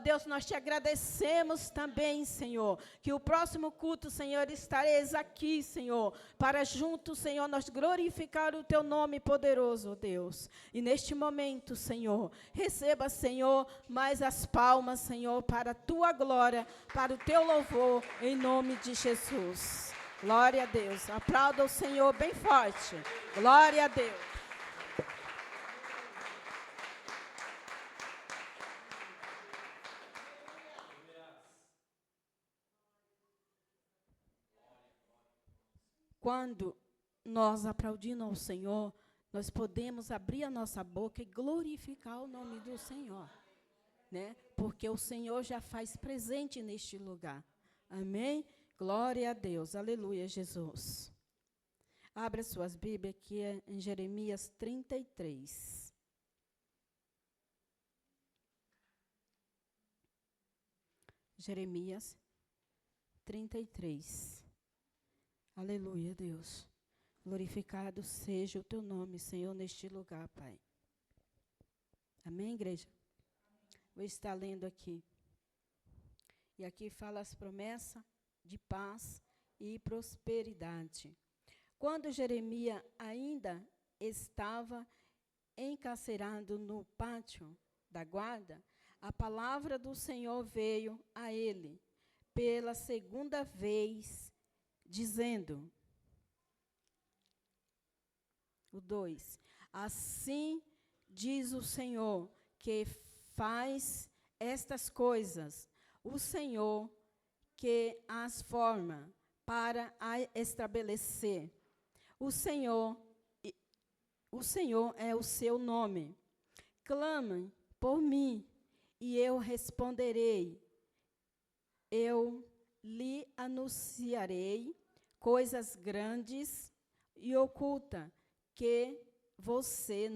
Deus, nós te agradecemos também, Senhor, que o próximo culto, Senhor, estareis aqui, Senhor, para juntos, Senhor, nós glorificar o teu nome poderoso, Deus. E neste momento, Senhor, receba, Senhor, mais as palmas, Senhor, para a tua glória, para o teu louvor, em nome de Jesus. Glória a Deus. Aplauda o Senhor bem forte. Glória a Deus. Quando nós aplaudimos ao Senhor, nós podemos abrir a nossa boca e glorificar o nome do Senhor, né? Porque o Senhor já faz presente neste lugar. Amém? Glória a Deus. Aleluia, Jesus. Abra suas Bíblias aqui em Jeremias 33. Jeremias 33. Aleluia, Deus. Glorificado seja o teu nome, Senhor, neste lugar, Pai. Amém, igreja? Vou estar lendo aqui. E aqui fala as promessas de paz e prosperidade. Quando Jeremias ainda estava encarcerado no pátio da guarda, a palavra do Senhor veio a ele pela segunda vez, dizendo, o 2, assim diz o Senhor, que faz estas coisas, o Senhor que as forma para a estabelecer. O Senhor é o seu nome. Clame por mim, e eu responderei. Eu lhe anunciarei coisas grandes e ocultas que você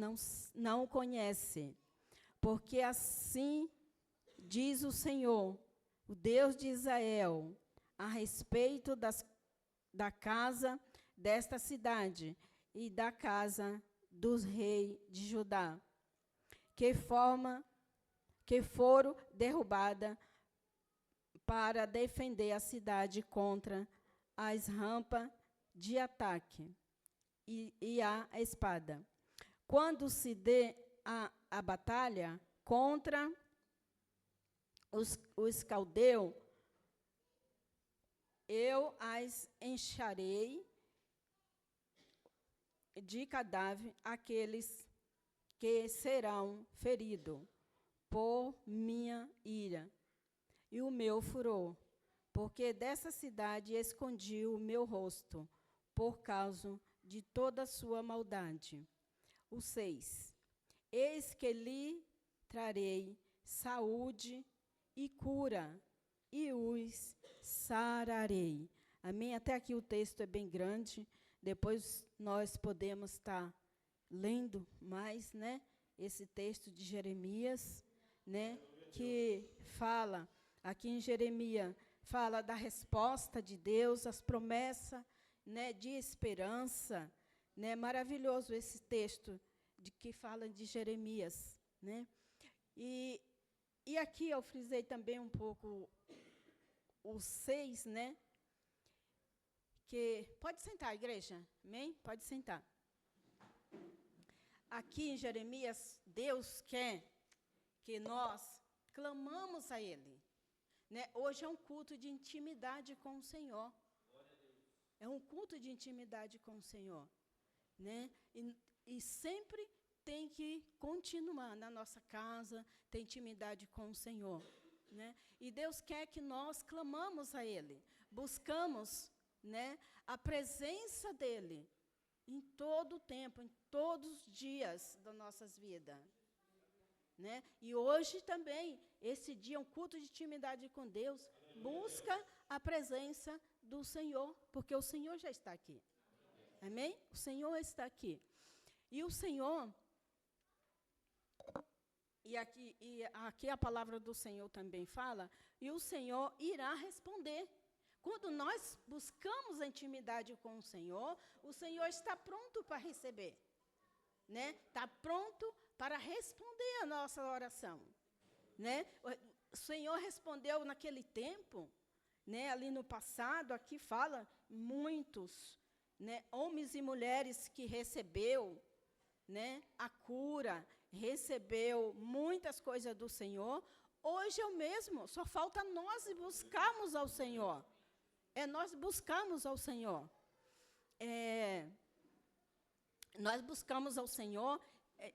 não conhece. Porque assim diz o Senhor, o Deus de Israel, a respeito da casa desta cidade e da casa dos reis de Judá, que foram derrubadas para defender a cidade contra as rampas de ataque e a espada. Quando se dê a batalha contra os caldeus, eu as encharei de cadáver aqueles que serão feridos por minha ira e o meu furor, porque dessa cidade escondi o meu rosto, por causa de toda a sua maldade. O 6. Eis que lhe trarei saúde e cura, e os sararei. Amém? Até aqui o texto é bem grande, depois nós podemos estar lendo mais, né, esse texto de Jeremias, né, que fala, aqui em Jeremias, fala da resposta de Deus, as promessas, né, de esperança, né, maravilhoso esse texto de que fala de Jeremias, né, e aqui eu frisei também um pouco o 6, né, que, pode sentar, igreja, amém? Pode sentar. Aqui em Jeremias, Deus quer que nós clamamos a Ele, né? Hoje é um culto de intimidade com o Senhor. É um culto de intimidade com o Senhor, né? E sempre tem que continuar na nossa casa, ter intimidade com o Senhor, né? E Deus quer que nós clamamos a Ele, buscamos, né, a presença dEle em todo o tempo, em todos os dias das nossas vidas, né? E hoje também, esse dia é um culto de intimidade com Deus. Busca a presença do Senhor, porque o Senhor já está aqui. Amém? O Senhor está aqui. E o Senhor, e aqui a palavra do Senhor também fala, e o Senhor irá responder. Quando nós buscamos a intimidade com o Senhor está pronto para receber, né? Está pronto para responder a nossa oração, né? o Senhor respondeu naquele tempo, né, ali no passado, aqui fala muitos, né, homens e mulheres que recebeu, né, a cura, recebeu muitas coisas do Senhor. Hoje é o mesmo, só falta nós buscarmos ao Senhor. Nós buscarmos ao Senhor. Nós buscamos ao Senhor,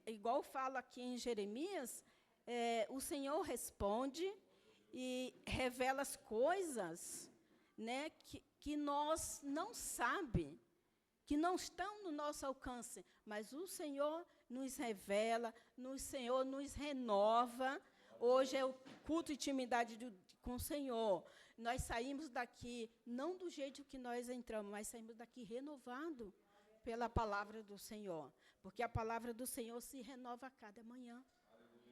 igual fala aqui em Jeremias, o Senhor responde e revela as coisas, né, que nós não sabemos, que não estão no nosso alcance, mas o Senhor nos revela, o Senhor nos renova. Hoje é o culto de intimidade com o Senhor. Nós saímos daqui, não do jeito que nós entramos, mas saímos daqui renovado pela palavra do Senhor. Porque a palavra do Senhor se renova a cada manhã.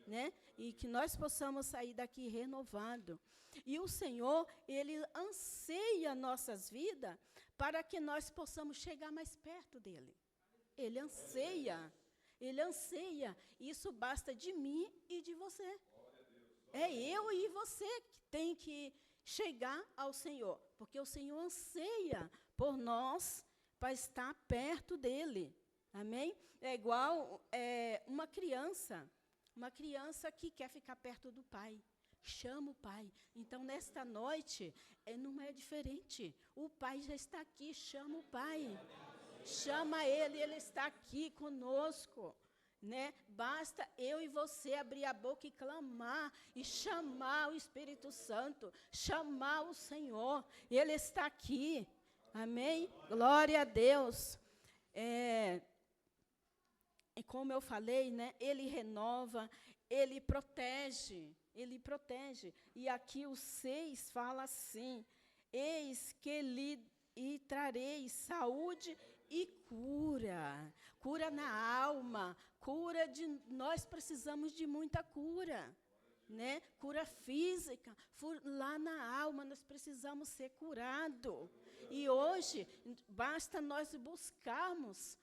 Né? E que nós possamos sair daqui renovado. E o Senhor, Ele anseia nossas vidas para que nós possamos chegar mais perto dEle. Ele anseia. Ele anseia. Isso basta de mim e de você. É eu e você que tem que chegar ao Senhor. Porque o Senhor anseia por nós para estar perto dEle. Amém? É igual uma criança. Uma criança que quer ficar perto do pai. Chama o pai. Então, nesta noite, não é diferente. O pai já está aqui, chama o pai. Chama ele, ele está aqui conosco. Né? Basta eu e você abrir a boca e clamar, e chamar o Espírito Santo, chamar o Senhor. Ele está aqui. Amém? Glória a Deus. E como eu falei, né, Ele renova, Ele protege. E aqui o 6 fala assim: eis que lhe trarei saúde e cura. Cura na alma, cura de... Nós precisamos de muita cura, né? Cura física, lá na alma nós precisamos ser curados. E hoje, basta nós buscarmos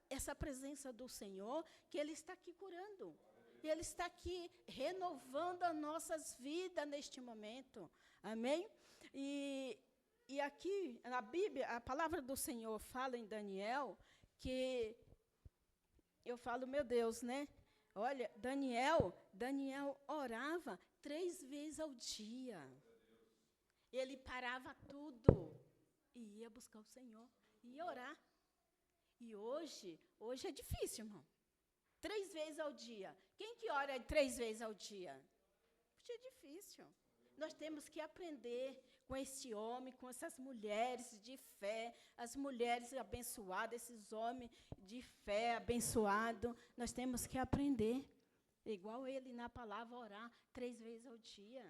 essa presença do Senhor, que Ele está aqui curando. Ele está aqui renovando as nossas vidas neste momento. Amém? E aqui, na Bíblia, a palavra do Senhor fala em Daniel, que eu falo, meu Deus, né? Olha, Daniel orava 3 vezes ao dia. Ele parava tudo e ia buscar o Senhor, ia orar. E hoje é difícil, irmão. 3 vezes ao dia. Quem que ora 3 vezes ao dia? Hoje é difícil. Nós temos que aprender com esse homem, com essas mulheres de fé, as mulheres abençoadas, esses homens de fé abençoados. Nós temos que aprender. Igual ele na palavra, orar 3 vezes ao dia.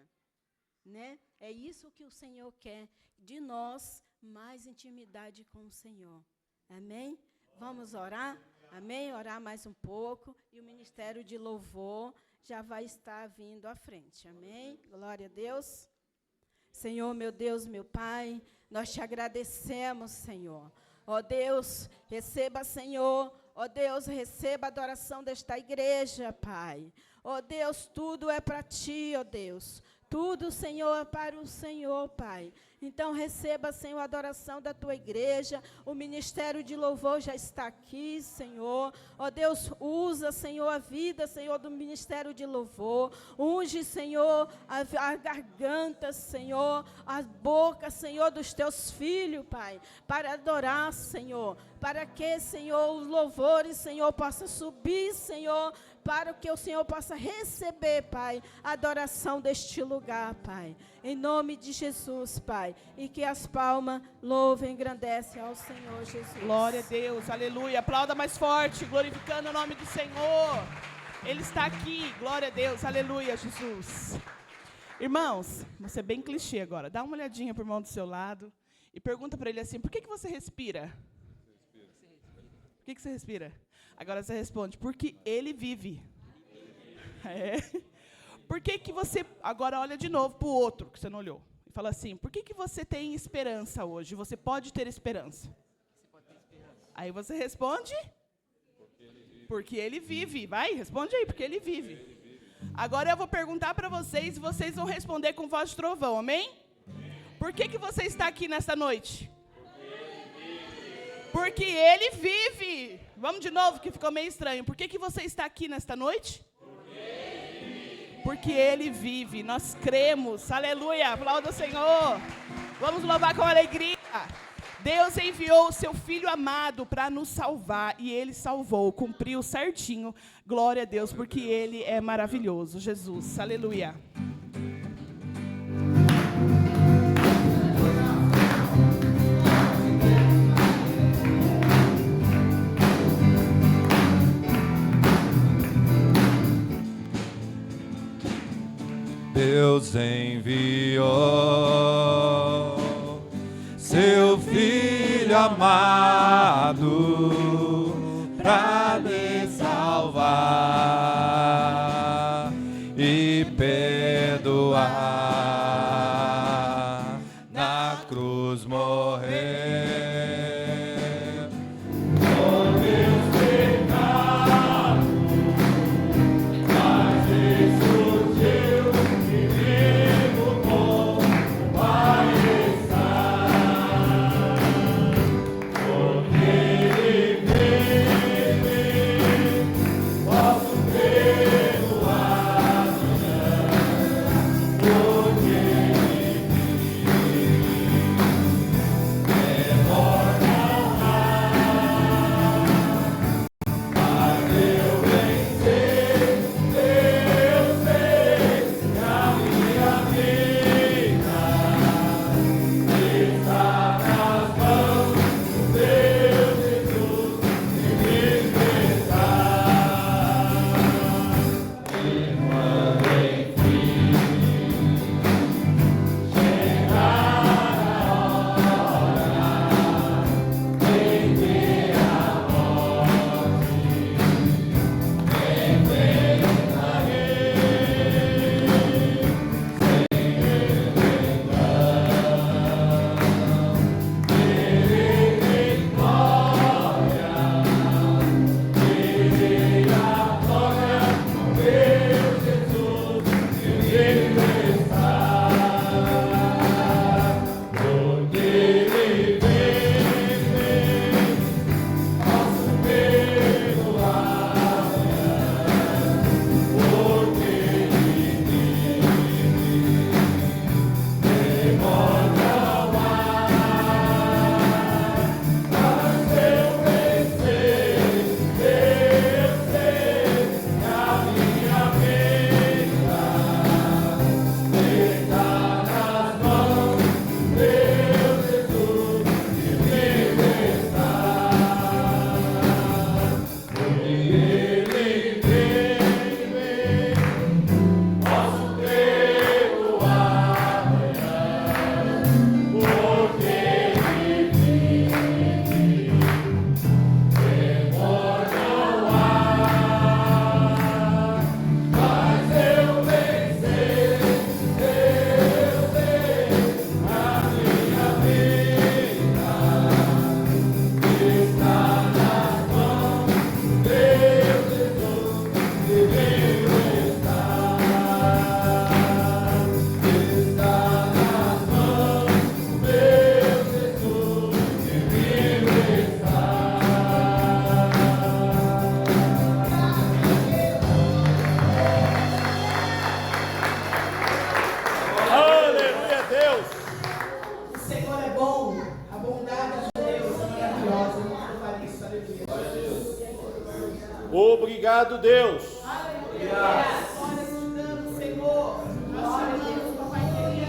Né? É isso que o Senhor quer de nós, mais intimidade com o Senhor. Amém? Vamos orar? Amém? Orar mais um pouco. E o ministério de louvor já vai estar vindo à frente. Amém? Glória a Deus. Senhor, meu Deus, meu Pai, nós te agradecemos, Senhor. Ó Deus, receba, Senhor. Ó Deus, receba a adoração desta igreja, Pai. Ó Deus, tudo é para ti, ó Deus. Tudo, Senhor, é para o Senhor, Pai. Então, receba, Senhor, a adoração da tua igreja. O ministério de louvor já está aqui, Senhor. Ó Deus, usa, Senhor, a vida, Senhor, do ministério de louvor. Unge, Senhor, a garganta, Senhor, a boca, Senhor, dos teus filhos, Pai, para adorar, Senhor. Para que, Senhor, os louvores, Senhor, possam subir, Senhor, para que o Senhor possa receber, Pai, a adoração deste lugar, Pai. Em nome de Jesus, Pai. E que as palmas louvem e engrandecem ao Senhor Jesus. Glória a Deus, aleluia. Aplauda mais forte, glorificando o nome do Senhor. Ele está aqui, glória a Deus, aleluia, Jesus. Irmãos, vou ser bem clichê agora. Dá uma olhadinha para o irmão do seu lado e pergunta para ele assim: por que você respira? Por que você respira? Agora você responde: porque ele vive. Por que você... Agora olha de novo para o outro, que você não olhou. E fala assim: por que você tem esperança hoje? Você pode ter esperança. Aí você responde: porque ele vive. Vai, responde aí, porque ele vive. Agora eu vou perguntar para vocês e vocês vão responder com voz de trovão, amém? Por que você está aqui nesta noite? Porque Ele vive. Vamos de novo, que ficou meio estranho. Por que você está aqui nesta noite? Porque Ele vive. Nós cremos. Aleluia. Aplauda o Senhor. Vamos louvar com alegria. Deus enviou o seu Filho amado para nos salvar. E Ele salvou, cumpriu certinho. Glória a Deus, porque Ele é maravilhoso. Jesus. Aleluia. Deus enviou seu Filho amado para me salvar e perdoar, na cruz morrer. Obrigado, Deus. Aleluia. Glória te damos, Senhor. Nós te damos, papai querido.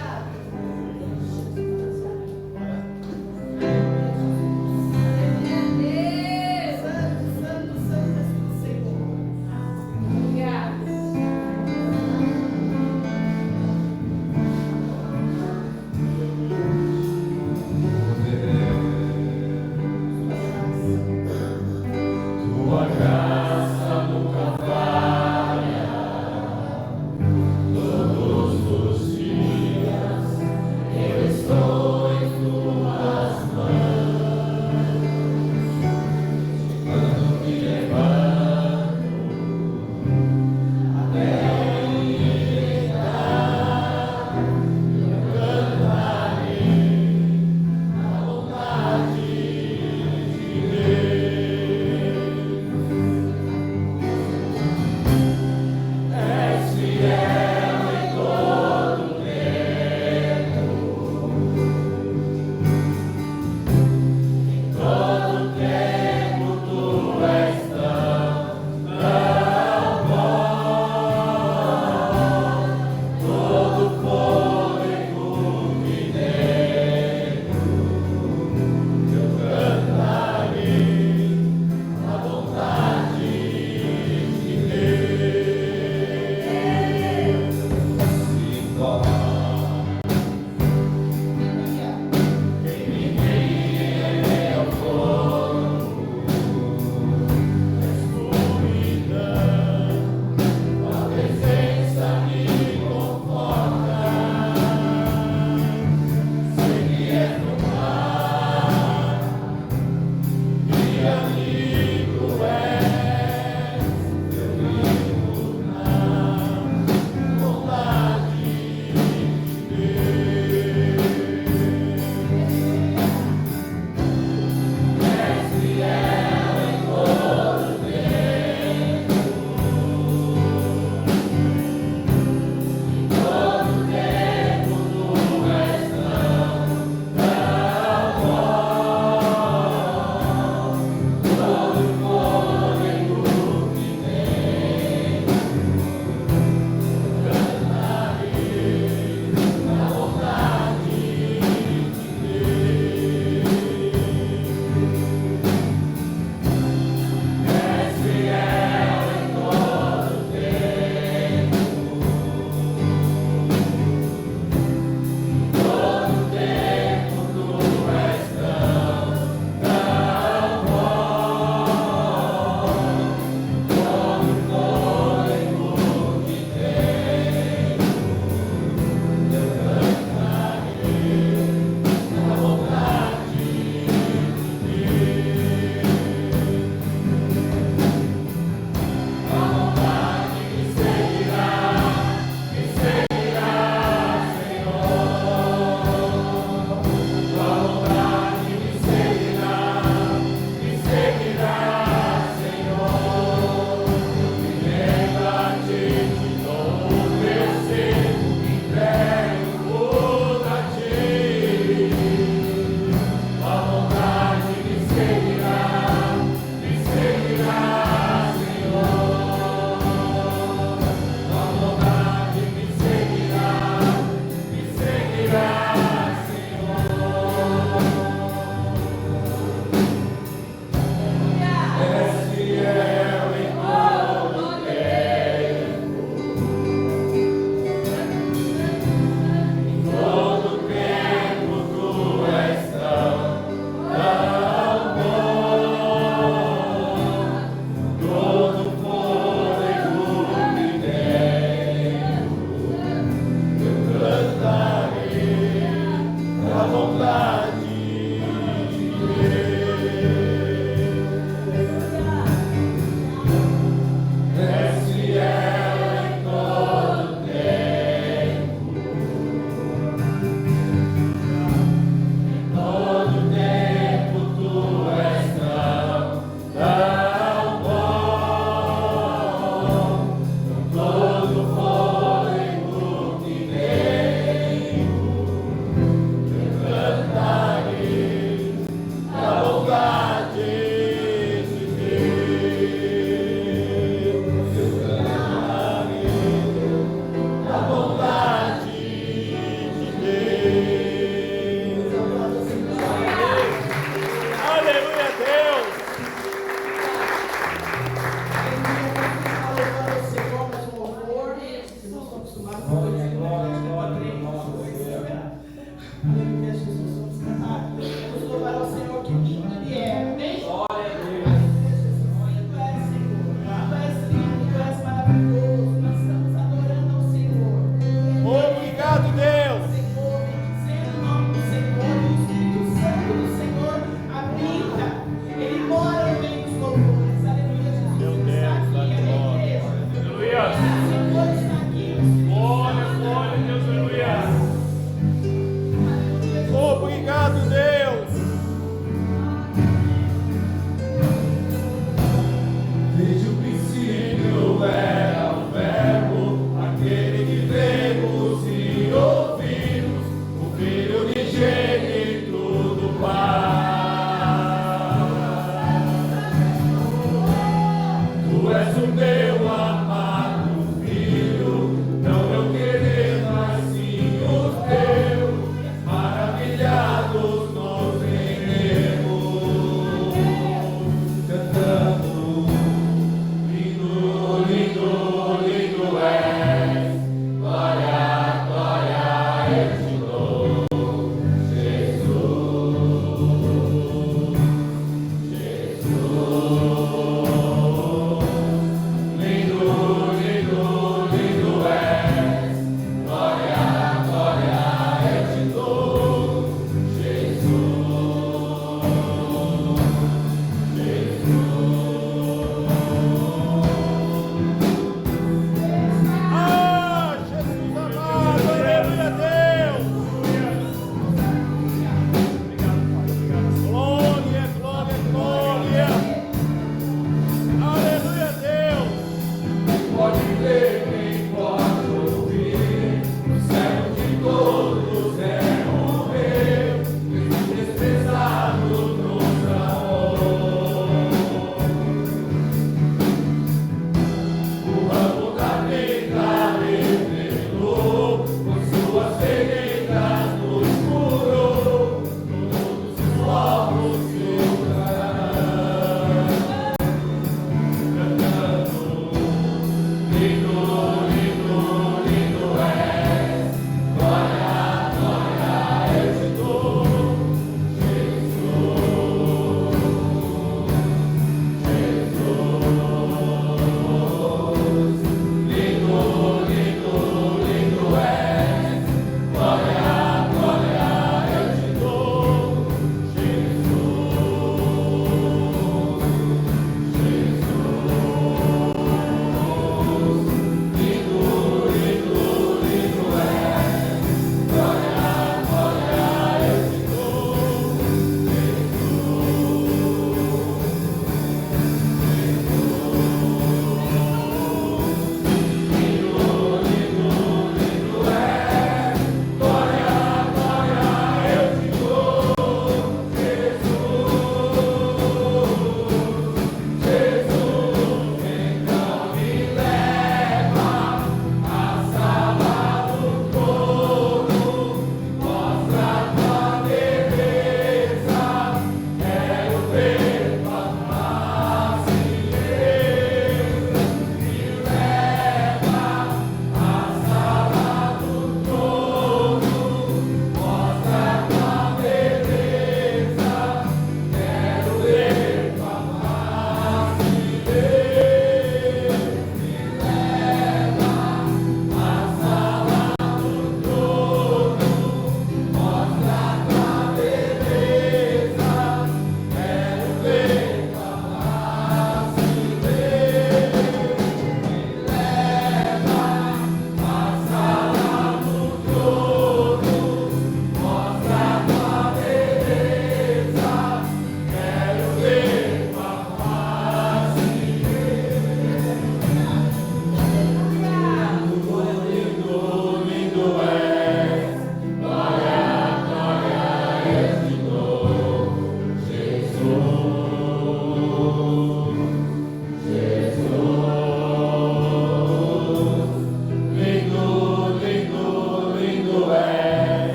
Santo, santo, santo és tu, Senhor. Obrigado. Tua graça nunca falha.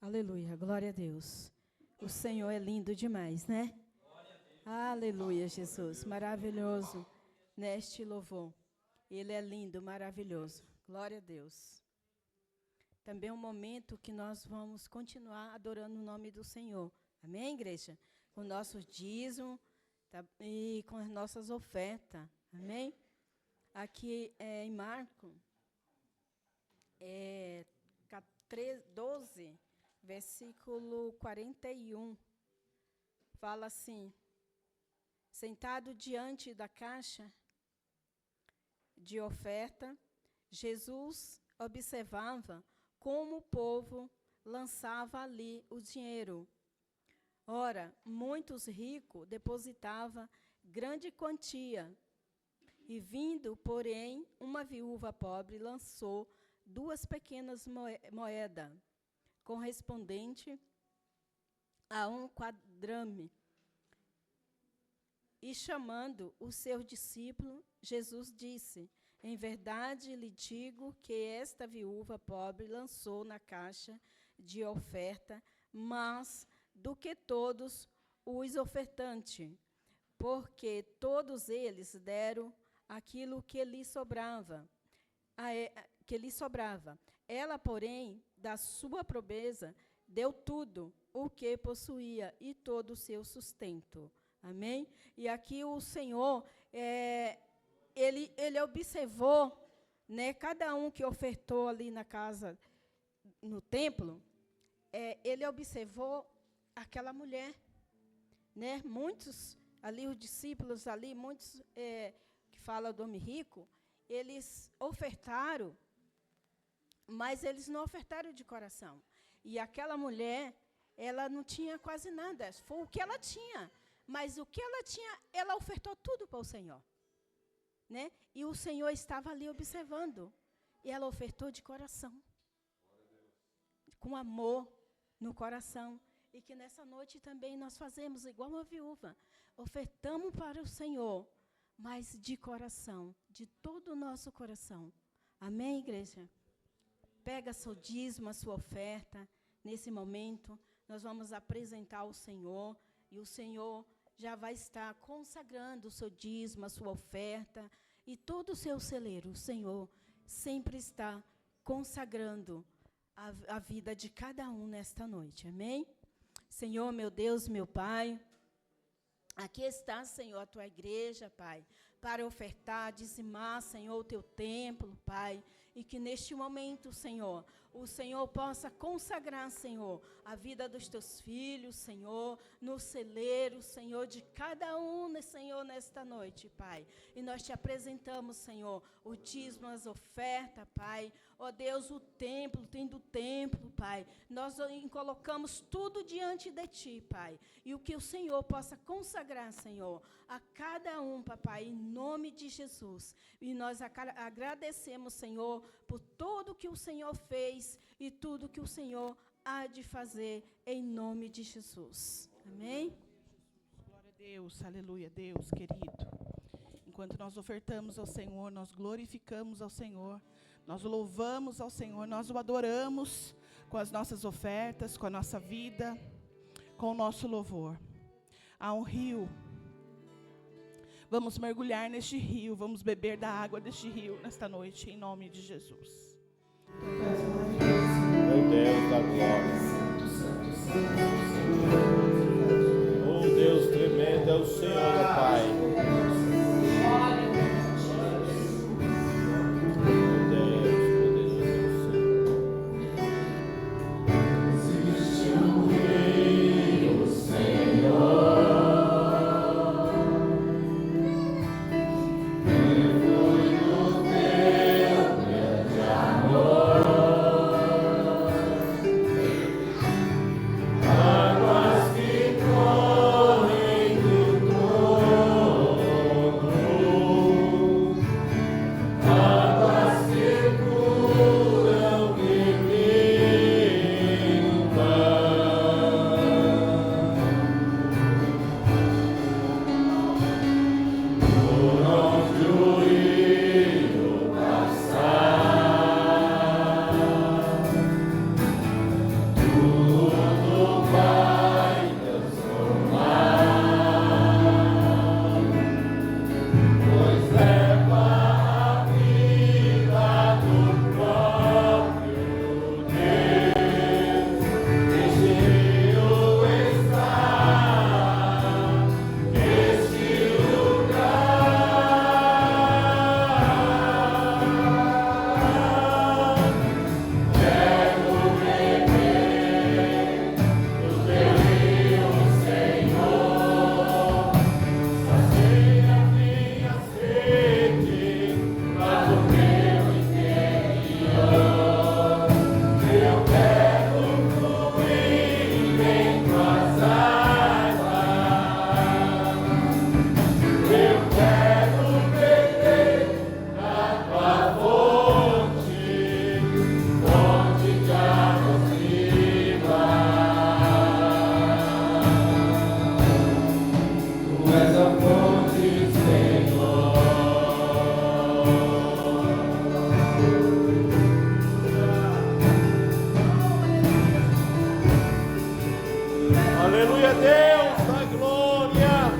Aleluia, glória a Deus. O Senhor é lindo demais, né? Aleluia, Jesus, maravilhoso neste louvor. Ele é lindo, maravilhoso. Glória a Deus. Também é um momento que nós vamos continuar adorando o nome do Senhor. Amém, igreja? Com o nosso dízimo e com as nossas ofertas. Amém? Aqui em Marcos 12, versículo 41, fala assim: sentado diante da caixa de oferta, Jesus observava como o povo lançava ali o dinheiro. Ora, muitos ricos depositavam grande quantia, e vindo, porém, uma viúva pobre lançou 2 pequenas moedas, correspondente a um quadrame. E chamando o seu discípulo, Jesus disse: em verdade lhe digo que esta viúva pobre lançou na caixa de oferta mais do que todos os ofertantes, porque todos eles deram aquilo que lhe sobrava. Ela, porém, da sua pobreza, deu tudo o que possuía e todo o seu sustento. Amém? E aqui o Senhor, ele observou, né, cada um que ofertou ali na casa, no templo, ele observou aquela mulher. Né? Muitos, ali os discípulos, ali, muitos que falam do homem rico, eles ofertaram, mas eles não ofertaram de coração. E aquela mulher, ela não tinha quase nada, foi o que ela tinha. Mas o que ela tinha, ela ofertou tudo para o Senhor. Né? E o Senhor estava ali observando. E ela ofertou de coração. Com amor no coração. E que nessa noite também nós fazemos igual uma viúva. Ofertamos para o Senhor, mas de coração, de todo o nosso coração. Amém, igreja? Pega seu dízimo, a sua oferta. Nesse momento, nós vamos apresentar ao Senhor. E o Senhor já vai estar consagrando o seu dízimo, a sua oferta e todo o seu celeiro. O Senhor sempre está consagrando a vida de cada um nesta noite. Amém? Senhor, meu Deus, meu Pai, aqui está, Senhor, a tua igreja, Pai, para ofertar, dizimar, Senhor, o teu templo, Pai, e que neste momento, Senhor, o Senhor possa consagrar, Senhor, a vida dos teus filhos, Senhor, no celeiro, Senhor, de cada um, Senhor, nesta noite, Pai. E nós te apresentamos, Senhor, o dízimo, as ofertas, Pai. Ó Deus, o templo, tendo o templo, Pai. Nós colocamos tudo diante de Ti, Pai. E o que o Senhor possa consagrar, Senhor, a cada um, Papai, em nome de Jesus. E nós agradecemos, Senhor, por tudo que o Senhor fez e tudo que o Senhor há de fazer, em nome de Jesus. Amém? Glória a Deus, aleluia, Deus querido. Enquanto nós ofertamos ao Senhor, nós glorificamos ao Senhor, nós louvamos ao Senhor, nós o adoramos com as nossas ofertas, com a nossa vida, com o nosso louvor. Há um rio. Vamos mergulhar neste rio, vamos beber da água deste rio nesta noite, em nome de Jesus. Meu Deus da glória. Oh Deus tremendo é o Senhor, ó Pai. Ah Aleluia, Deus, a glória.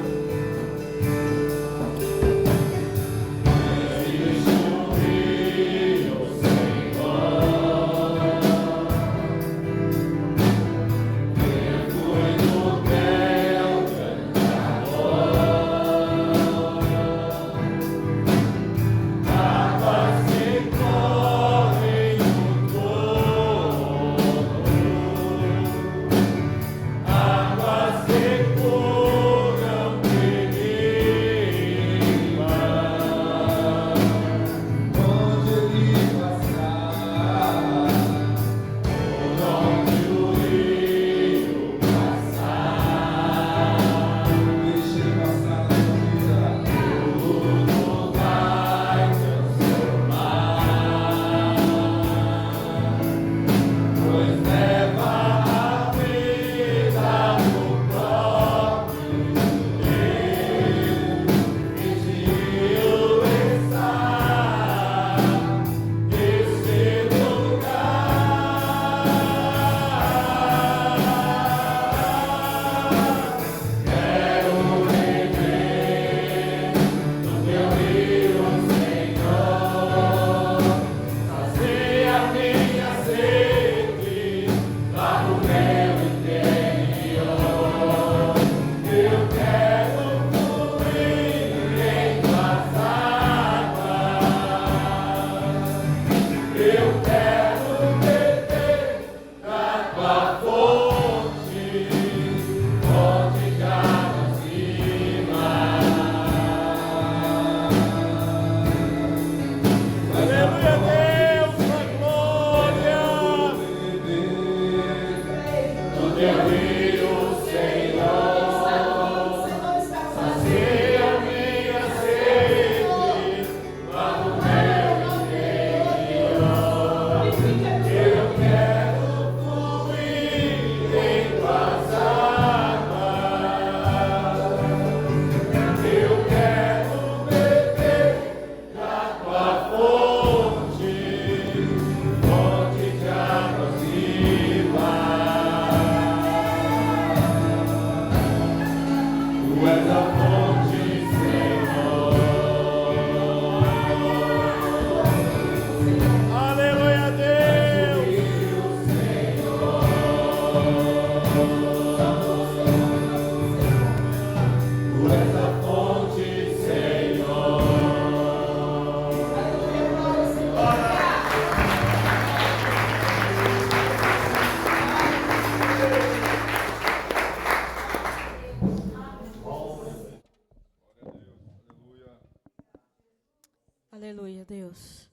Aleluia, Deus.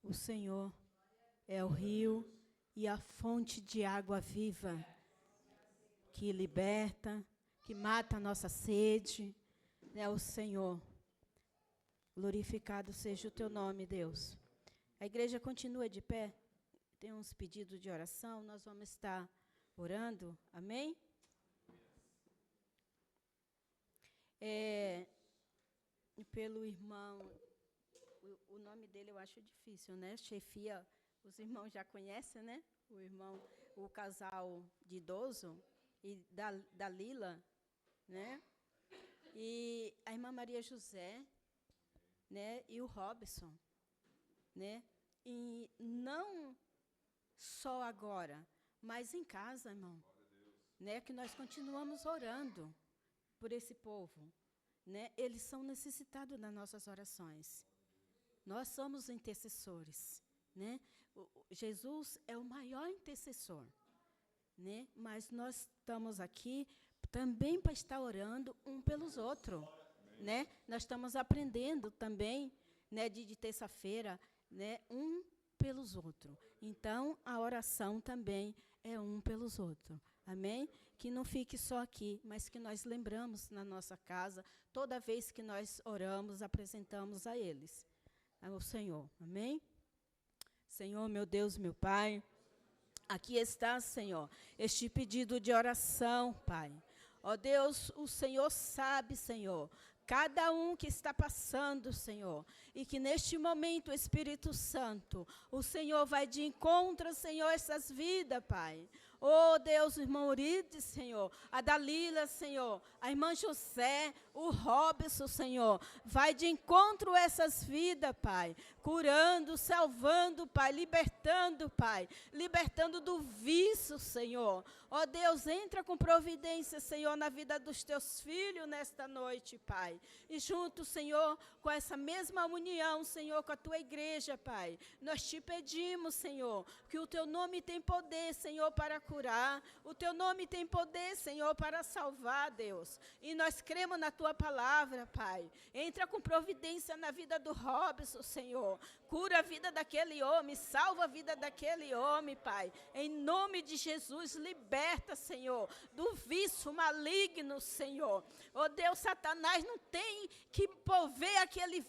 O Senhor é o rio e a fonte de água viva que liberta, que mata a nossa sede. É o Senhor. Glorificado seja o teu nome, Deus. A igreja continua de pé. Tem uns pedidos de oração. Nós vamos estar orando. Amém? Pelo irmão, o nome dele eu acho difícil, né? Chefia, os irmãos já conhecem, né? O casal de idoso e da Lila, né? E a irmã Maria José, né? E o Robson, né? E não só agora, mas em casa, irmão, né? Que nós continuamos orando por esse povo, né? Eles são necessitados das nossas orações. Nós somos intercessores, né? Jesus é o maior intercessor, né? Mas nós estamos aqui também para estar orando um pelos outros, né? Nós estamos aprendendo também, né, de terça-feira, né, um pelos outros. Então, a oração também é um pelos outros. Amém? Que não fique só aqui, mas que nós lembramos na nossa casa, toda vez que nós oramos, apresentamos a eles, ao Senhor. Amém? Senhor, meu Deus, meu Pai, aqui está, Senhor, este pedido de oração, Pai. Ó Deus, o Senhor sabe, Senhor, cada um que está passando, Senhor, e que neste momento, Espírito Santo, o Senhor vai de encontro, Senhor, essas vidas, Pai. Oh, Deus, o irmão Urides, Senhor. A Dalila, Senhor. A irmã José, o Robson, Senhor. Vai de encontro a essas vidas, Pai. Curando, salvando, Pai. Libertando, Pai. Libertando do vício, Senhor. Ó Deus, entra com providência, Senhor, na vida dos teus filhos nesta noite, Pai. E junto, Senhor, com essa mesma união, Senhor, com a tua igreja, Pai. Nós te pedimos, Senhor, que o teu nome tem poder, Senhor, para curar. O teu nome tem poder, Senhor, para salvar, Deus. E nós cremos na tua palavra, Pai. Entra com providência na vida do Robson, Senhor. Cura a vida daquele homem, salva a vida daquele homem, Pai. Em nome de Jesus, liberta, Senhor, do vício maligno, Senhor. Oh Deus, Satanás não tem que mover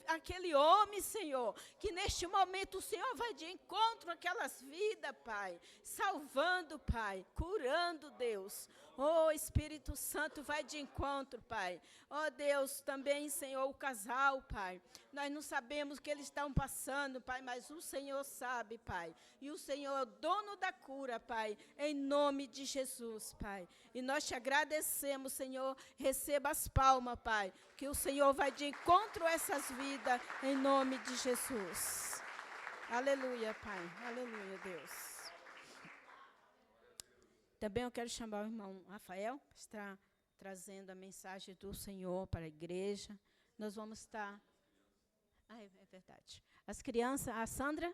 aquele homem, Senhor. Que neste momento o Senhor vai de encontro àquelas vidas, Pai. Salvando, Pai. Curando, Deus. Oh, Espírito Santo, vai de encontro, Pai. Oh, Deus, também, Senhor, o casal, Pai. Nós não sabemos o que eles estão passando, Pai, mas o Senhor sabe, Pai. E o Senhor é o dono da cura, Pai, em nome de Jesus, Pai. E nós te agradecemos, Senhor. Receba as palmas, Pai, que o Senhor vai de encontro a essas vidas, em nome de Jesus. Aleluia, Pai. Aleluia, Deus. Também eu quero chamar o irmão Rafael, que está trazendo a mensagem do Senhor para a igreja. Nós vamos estar... é verdade. As crianças, a Sandra?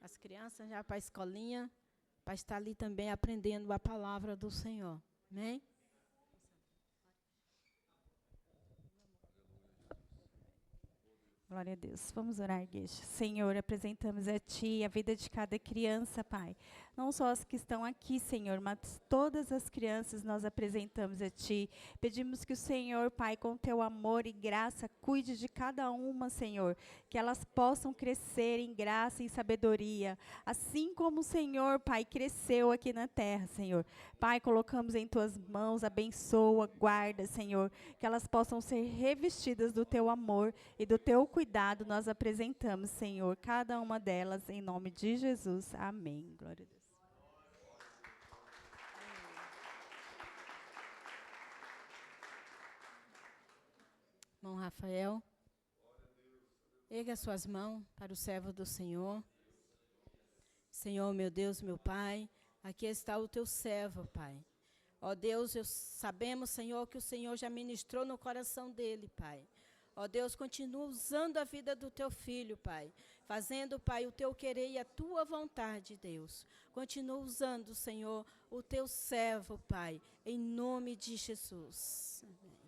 As crianças já para a escolinha, para estar ali também aprendendo a palavra do Senhor. Amém? Glória a Deus. Vamos orar, igreja. Senhor, apresentamos a Ti a vida de cada criança, Pai. Não só as que estão aqui, Senhor, mas todas as crianças nós apresentamos a Ti. Pedimos que o Senhor, Pai, com Teu amor e graça, cuide de cada uma, Senhor. Que elas possam crescer em graça e em sabedoria. Assim como o Senhor, Pai, cresceu aqui na terra, Senhor. Pai, colocamos em Tuas mãos, abençoa, guarda, Senhor. Que elas possam ser revestidas do Teu amor e do Teu cuidado. Nós apresentamos, Senhor, cada uma delas, em nome de Jesus. Amém. Glória a Deus. Irmão Rafael, erga suas mãos para o servo do Senhor. Senhor, meu Deus, meu Pai, aqui está o teu servo, Pai. Ó Deus, sabemos, Senhor, que o Senhor já ministrou no coração dele, Pai. Ó Deus, continua usando a vida do teu filho, Pai. Fazendo, Pai, o teu querer e a tua vontade, Deus. Continua usando, Senhor, o teu servo, Pai, em nome de Jesus. Amém.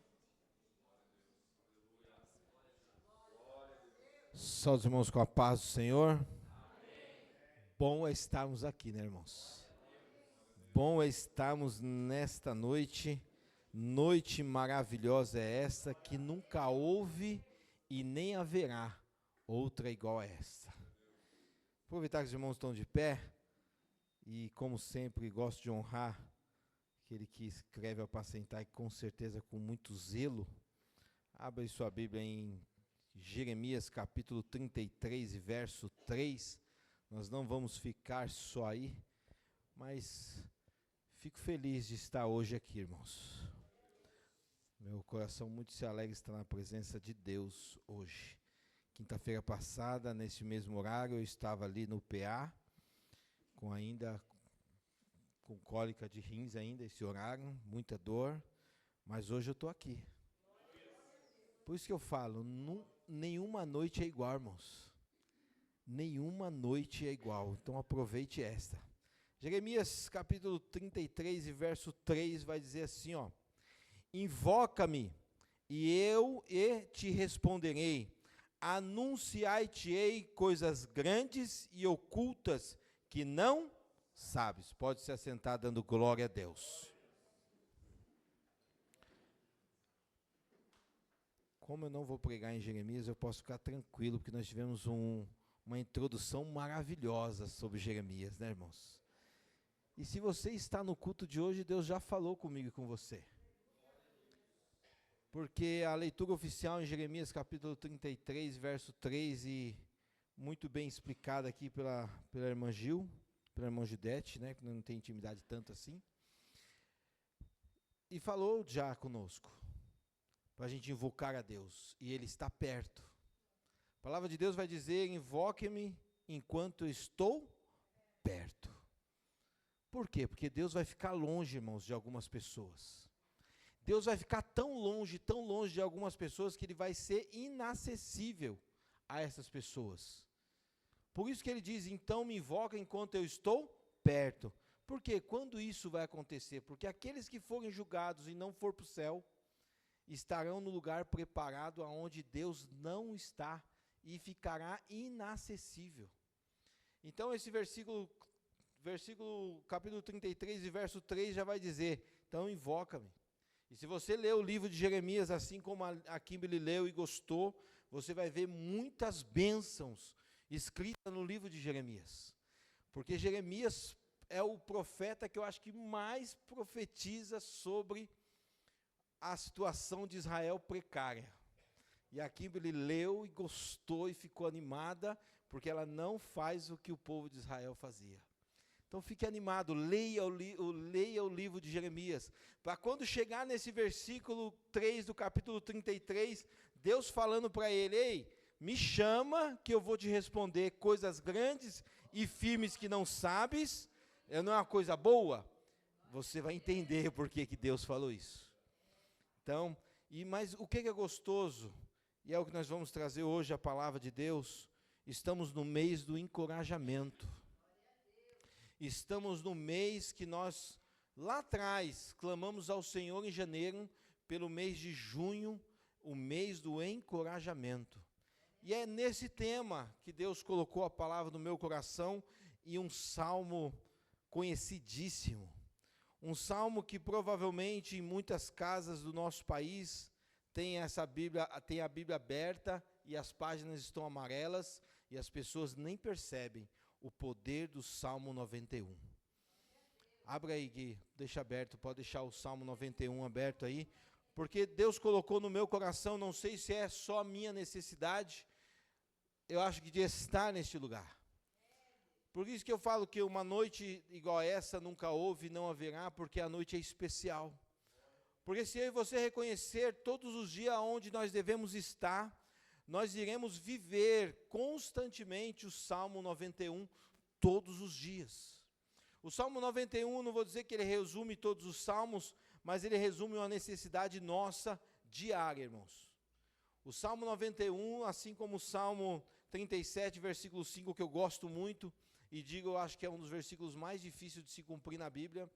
Só os irmãos com a paz do Senhor. Amém. Bom é estarmos aqui, né, irmãos? Bom é estarmos nesta noite. Noite maravilhosa é esta, que nunca houve e nem haverá outra igual a esta. Aproveitar que os irmãos estão de pé, e como sempre gosto de honrar aquele que escreve ao apacentar, e com certeza com muito zelo. Abre sua Bíblia em Jeremias capítulo 33 e verso 3, nós não vamos ficar só aí, mas fico feliz de estar hoje aqui, irmãos. Meu coração muito se alegra estar na presença de Deus hoje. Quinta-feira passada, nesse mesmo horário, eu estava ali no PA, com cólica de rins ainda, esse horário, muita dor, mas hoje eu estou aqui. Por isso que eu falo, nenhuma noite é igual, irmãos. Nenhuma noite é igual. Então aproveite esta. Jeremias capítulo 33 e verso 3 vai dizer assim, ó. Invoca-me e eu te responderei. Anunciai-te-ei coisas grandes e ocultas que não sabes. Pode se assentar dando glória a Deus. Como eu não vou pregar em Jeremias, eu posso ficar tranquilo, porque nós tivemos uma introdução maravilhosa sobre Jeremias, né, irmãos? E se você está no culto de hoje, Deus já falou comigo e com você. Porque a leitura oficial em Jeremias capítulo 33, verso 3 e muito bem explicada aqui pela irmã Gil, pela irmã Judete, né, que não tem intimidade tanto assim. E falou já conosco, para a gente invocar a Deus, e Ele está perto. A palavra de Deus vai dizer: invoque-me enquanto eu estou perto. Por quê? Porque Deus vai ficar longe, irmãos, de algumas pessoas. Deus vai ficar tão longe de algumas pessoas, que Ele vai ser inacessível a essas pessoas. Por isso que Ele diz: então me invoca enquanto eu estou perto. Por quê? Quando isso vai acontecer? Porque aqueles que forem julgados e não for para o céu, estarão no lugar preparado aonde Deus não está, e ficará inacessível. Então esse versículo capítulo 33 e verso 3 já vai dizer: então invoca-me. E se você ler o livro de Jeremias, assim como a Kimberly leu e gostou, você vai ver muitas bênçãos escritas no livro de Jeremias. Porque Jeremias é o profeta que eu acho que mais profetiza sobre a situação de Israel precária. E a Kimberly leu e gostou e ficou animada, porque ela não faz o que o povo de Israel fazia. Então fique animado, leia o livro de Jeremias, para quando chegar nesse versículo 3 do capítulo 33, Deus falando para ele: ei, me chama que eu vou te responder coisas grandes e firmes que não sabes. Não é uma coisa boa? Você vai entender por que Deus falou isso. Então, mas o que é gostoso, e é o que nós vamos trazer hoje, a palavra de Deus, estamos no mês do encorajamento. Estamos no mês que nós, lá atrás, clamamos ao Senhor em janeiro, pelo mês de junho, o mês do encorajamento. E é nesse tema que Deus colocou a palavra no meu coração, e um salmo conhecidíssimo. Um salmo que provavelmente em muitas casas do nosso país tem a Bíblia aberta e as páginas estão amarelas e as pessoas nem percebem o poder do Salmo 91. Abra aí, Gui, deixa aberto, pode deixar o Salmo 91 aberto aí, porque Deus colocou no meu coração, não sei se é só a minha necessidade, eu acho que de estar neste lugar. Por isso que eu falo que uma noite igual essa nunca houve e não haverá, porque a noite é especial. Porque se eu e você reconhecer todos os dias onde nós devemos estar, nós iremos viver constantemente o Salmo 91 todos os dias. O Salmo 91, não vou dizer que ele resume todos os salmos, mas ele resume uma necessidade nossa diária, irmãos. O Salmo 91, assim como o Salmo 37, versículo 5, que eu gosto muito, e digo, eu acho que é um dos versículos mais difíceis de se cumprir na Bíblia,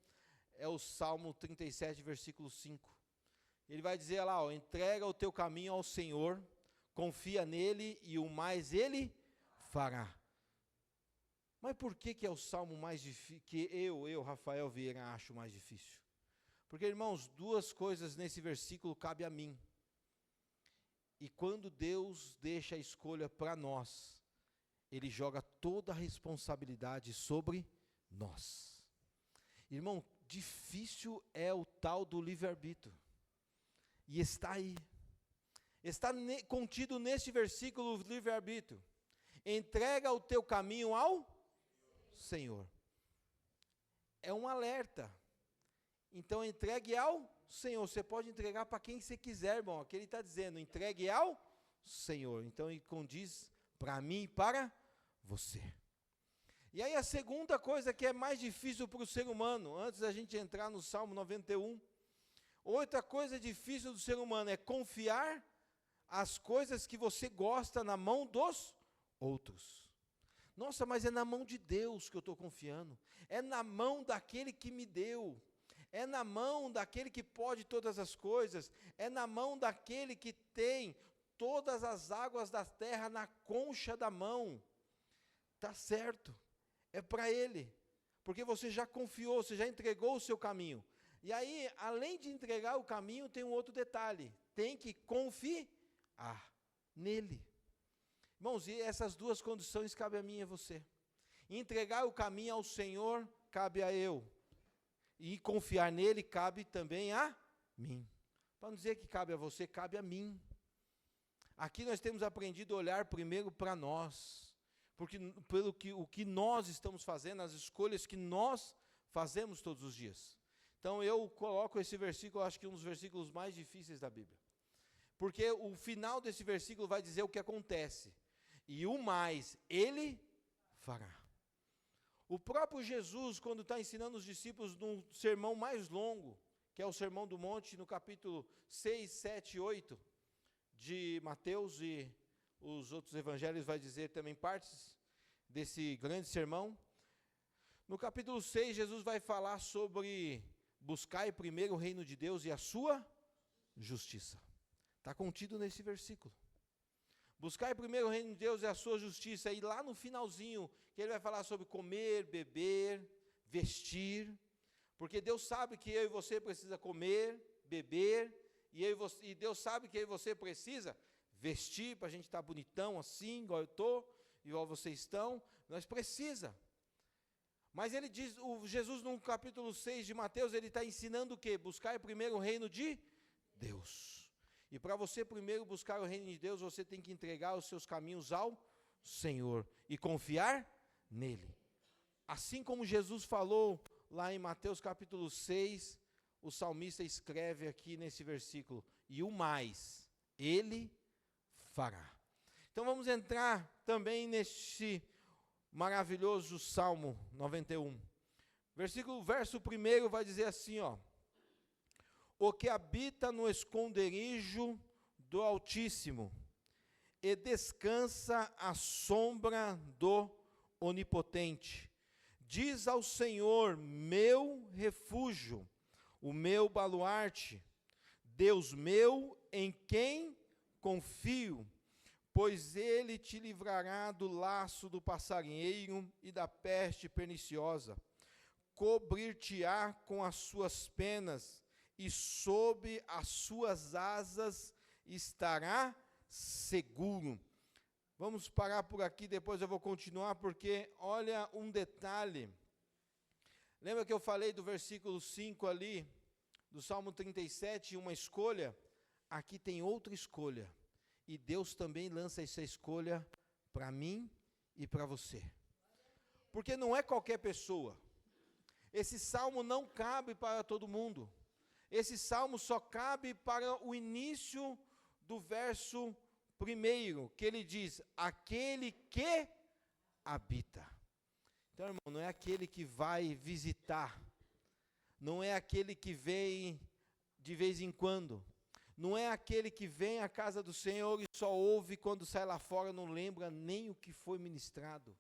é o Salmo 37, versículo 5. Ele vai dizer lá, ó: entrega o teu caminho ao Senhor, confia nele e o mais ele fará. Mas por que é o salmo mais difícil, que eu, Rafael Vieira, acho mais difícil? Porque, irmãos, duas coisas nesse versículo cabem a mim. E quando Deus deixa a escolha para nós, Ele joga toda a responsabilidade sobre nós. Irmão, difícil é o tal do livre-arbítrio. E está aí. Está contido neste versículo o livre-arbítrio. Entrega o teu caminho ao Senhor. É um alerta. Então entregue ao Senhor. Você pode entregar para quem você quiser, irmão. Aqui ele está dizendo, entregue ao Senhor. Então ele condiz para mim e para você. E aí a segunda coisa que é mais difícil para o ser humano, antes da gente entrar no Salmo 91, outra coisa difícil do ser humano é confiar as coisas que você gosta na mão dos outros. Nossa, mas é na mão de Deus que eu estou confiando. É na mão daquele que me deu. É na mão daquele que pode todas as coisas. É na mão daquele que tem todas as águas da terra na concha da mão. Está certo. É para Ele. Porque você já confiou, você já entregou o seu caminho. E aí, além de entregar o caminho, tem um outro detalhe. Tem que confiar nele. Irmãos, e essas duas condições cabem a mim e a você. Entregar o caminho ao Senhor cabe a eu. E confiar nele cabe também a mim. Para não dizer que cabe a você, cabe a mim. Aqui nós temos aprendido a olhar primeiro para nós. o que nós estamos fazendo, as escolhas que nós fazemos todos os dias. Então eu coloco esse versículo, acho que um dos versículos mais difíceis da Bíblia. Porque o final desse versículo vai dizer o que acontece. E o mais, ele fará. O próprio Jesus, quando está ensinando os discípulos num sermão mais longo, que é o Sermão do Monte, no capítulo 6, 7 e 8 de Mateus, e os outros evangelhos vai dizer também partes desse grande sermão. No capítulo 6, Jesus vai falar sobre buscar primeiro o reino de Deus e a sua justiça. Está contido nesse versículo. Buscar primeiro o reino de Deus e a sua justiça. E lá no finalzinho, que ele vai falar sobre comer, beber, vestir. Porque Deus sabe que eu e você precisa comer, beber. E Deus sabe que eu e você precisa vestir para a gente estar bonitão assim, igual eu estou, igual vocês estão. Nós precisa. Mas ele diz, Jesus no capítulo 6 de Mateus, ele está ensinando o quê? Buscar primeiro o reino de Deus. E para você primeiro buscar o reino de Deus, você tem que entregar os seus caminhos ao Senhor e confiar nele. Assim como Jesus falou lá em Mateus capítulo 6, o salmista escreve aqui nesse versículo, e o mais, ele fará. Então vamos entrar também neste maravilhoso Salmo 91. Verso 1 vai dizer assim, ó. O que habita no esconderijo do Altíssimo e descansa à sombra do Onipotente. Diz ao Senhor, meu refúgio, o meu baluarte, Deus meu, em quem confio, pois ele te livrará do laço do passarinheiro e da peste perniciosa. Cobrir-te-á com as suas penas, e sob as suas asas estará seguro. Vamos parar por aqui, depois eu vou continuar, porque olha um detalhe. Lembra que eu falei do versículo 5 ali, do Salmo 37, uma escolha? Aqui tem outra escolha. E Deus também lança essa escolha para mim e para você. Porque não é qualquer pessoa. Esse salmo não cabe para todo mundo. Esse salmo só cabe para o início do verso 1, que ele diz, aquele que habita. Então, irmão, não é aquele que vai visitar, não é aquele que vem de vez em quando, não é aquele que vem à casa do Senhor e só ouve quando sai lá fora, não lembra nem o que foi ministrado.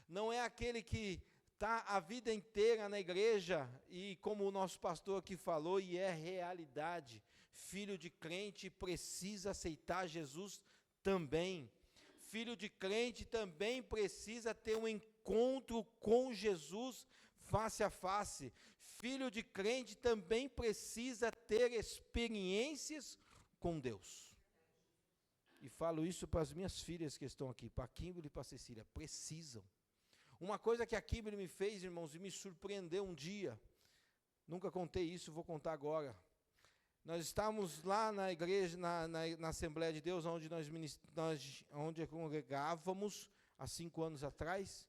Não é aquele que está a vida inteira na igreja, e como o nosso pastor aqui falou, e é realidade, filho de crente precisa aceitar Jesus também. Filho de crente também precisa ter um encontro com Jesus face a face. Filho de crente também precisa ter experiências com Deus. E falo isso para as minhas filhas que estão aqui, para a Kimberly e para a Cecília, precisam. Uma coisa que a Kimberly me fez, irmãos, e me surpreendeu um dia, nunca contei isso, vou contar agora. Nós estávamos lá na igreja, na Assembleia de Deus, onde congregávamos, há 5 anos atrás,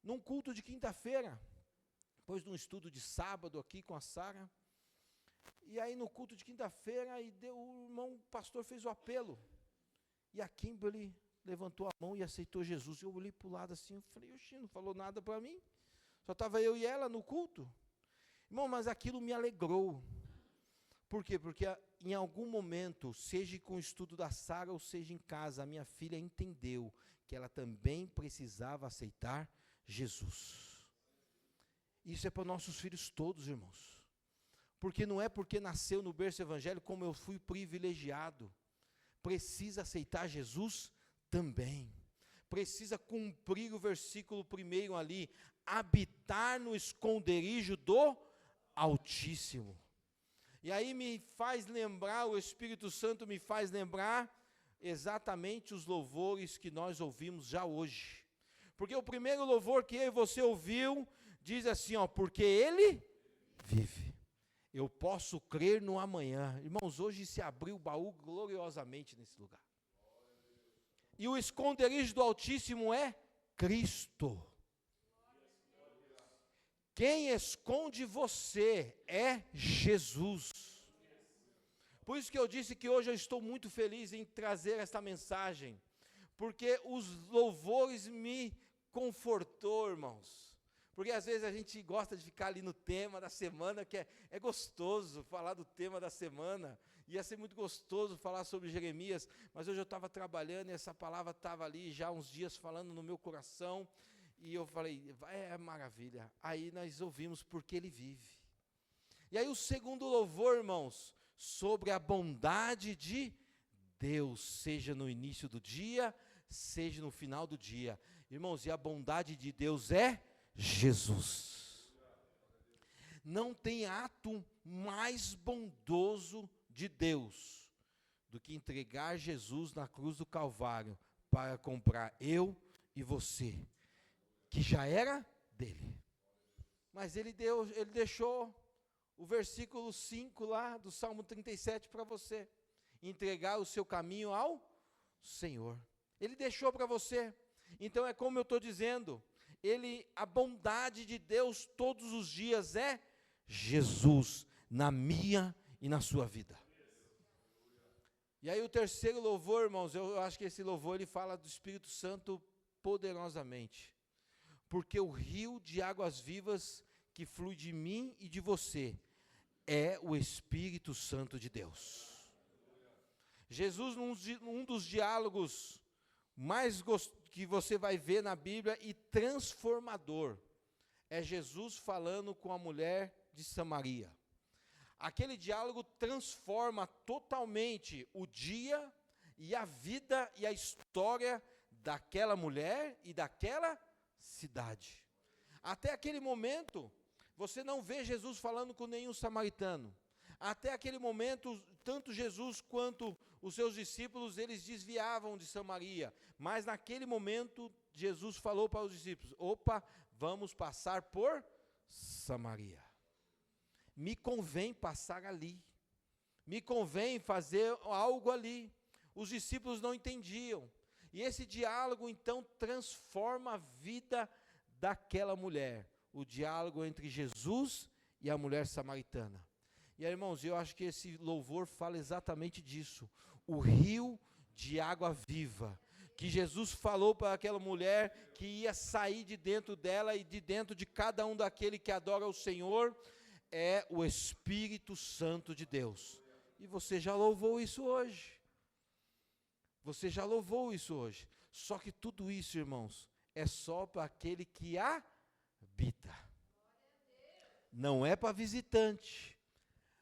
num culto de quinta-feira, depois de um estudo de sábado aqui com a Sara, e aí no culto de quinta-feira, o irmão pastor fez o apelo, e a Kimberly levantou a mão e aceitou Jesus. Eu olhei para o lado assim, eu falei, oxi, não falou nada para mim, só estava eu e ela no culto. Irmão, mas aquilo me alegrou. Por quê? Porque em algum momento, seja com o estudo da Sara ou seja em casa, a minha filha entendeu que ela também precisava aceitar Jesus. Isso é para nossos filhos todos, irmãos. Porque não é porque nasceu no berço evangélico como eu fui privilegiado. Precisa aceitar Jesus também. Precisa cumprir o versículo 1 ali, habitar no esconderijo do Altíssimo. E aí me faz lembrar, o Espírito Santo me faz lembrar exatamente os louvores que nós ouvimos já hoje. Porque o primeiro louvor que eu e você ouviu, diz assim, ó, porque Ele vive. Eu posso crer no amanhã. Irmãos, hoje se abriu o baú gloriosamente nesse lugar. E o esconderijo do Altíssimo é Cristo. Quem esconde você é Jesus. Por isso que eu disse que hoje eu estou muito feliz em trazer esta mensagem, porque os louvores me confortou, irmãos. Porque às vezes a gente gosta de ficar ali no tema da semana, que é gostoso falar do tema da semana. Ia ser muito gostoso falar sobre Jeremias, mas hoje eu estava trabalhando e essa palavra estava ali já há uns dias falando no meu coração. E eu falei, é maravilha. Aí nós ouvimos porque ele vive. E aí o segundo louvor, irmãos, sobre a bondade de Deus, seja no início do dia, seja no final do dia. Irmãos, e a bondade de Deus é Jesus. Não tem ato mais bondoso de Deus do que entregar Jesus na cruz do Calvário para comprar eu e você, que já era dele. Mas ele deixou o versículo 5 lá do Salmo 37 para você, entregar o seu caminho ao Senhor. Ele deixou para você. Então é como eu estou dizendo, a bondade de Deus todos os dias é Jesus na minha e na sua vida. E aí o terceiro louvor, irmãos, eu acho que esse louvor ele fala do Espírito Santo poderosamente. Porque o rio de águas vivas que flui de mim e de você é o Espírito Santo de Deus. Jesus, num dos diálogos mais que você vai ver na Bíblia e transformador, é Jesus falando com a mulher de Samaria. Aquele diálogo transforma totalmente o dia e a vida e a história daquela mulher e daquela cidade. Até aquele momento, você não vê Jesus falando com nenhum samaritano. Até aquele momento, tanto Jesus quanto os seus discípulos, eles desviavam de Samaria. Mas naquele momento, Jesus falou para os discípulos, opa, vamos passar por Samaria. Me convém passar ali. Me convém fazer algo ali. Os discípulos não entendiam. E esse diálogo, então, transforma a vida daquela mulher. O diálogo entre Jesus e a mulher samaritana. E aí, irmãos, eu acho que esse louvor fala exatamente disso. O rio de água viva. Que Jesus falou para aquela mulher que ia sair de dentro dela e de dentro de cada um daquele que adora o Senhor, é o Espírito Santo de Deus. E você já louvou isso hoje. Você já louvou isso hoje. Só que tudo isso, irmãos, é só para aquele que habita. Não é para visitante.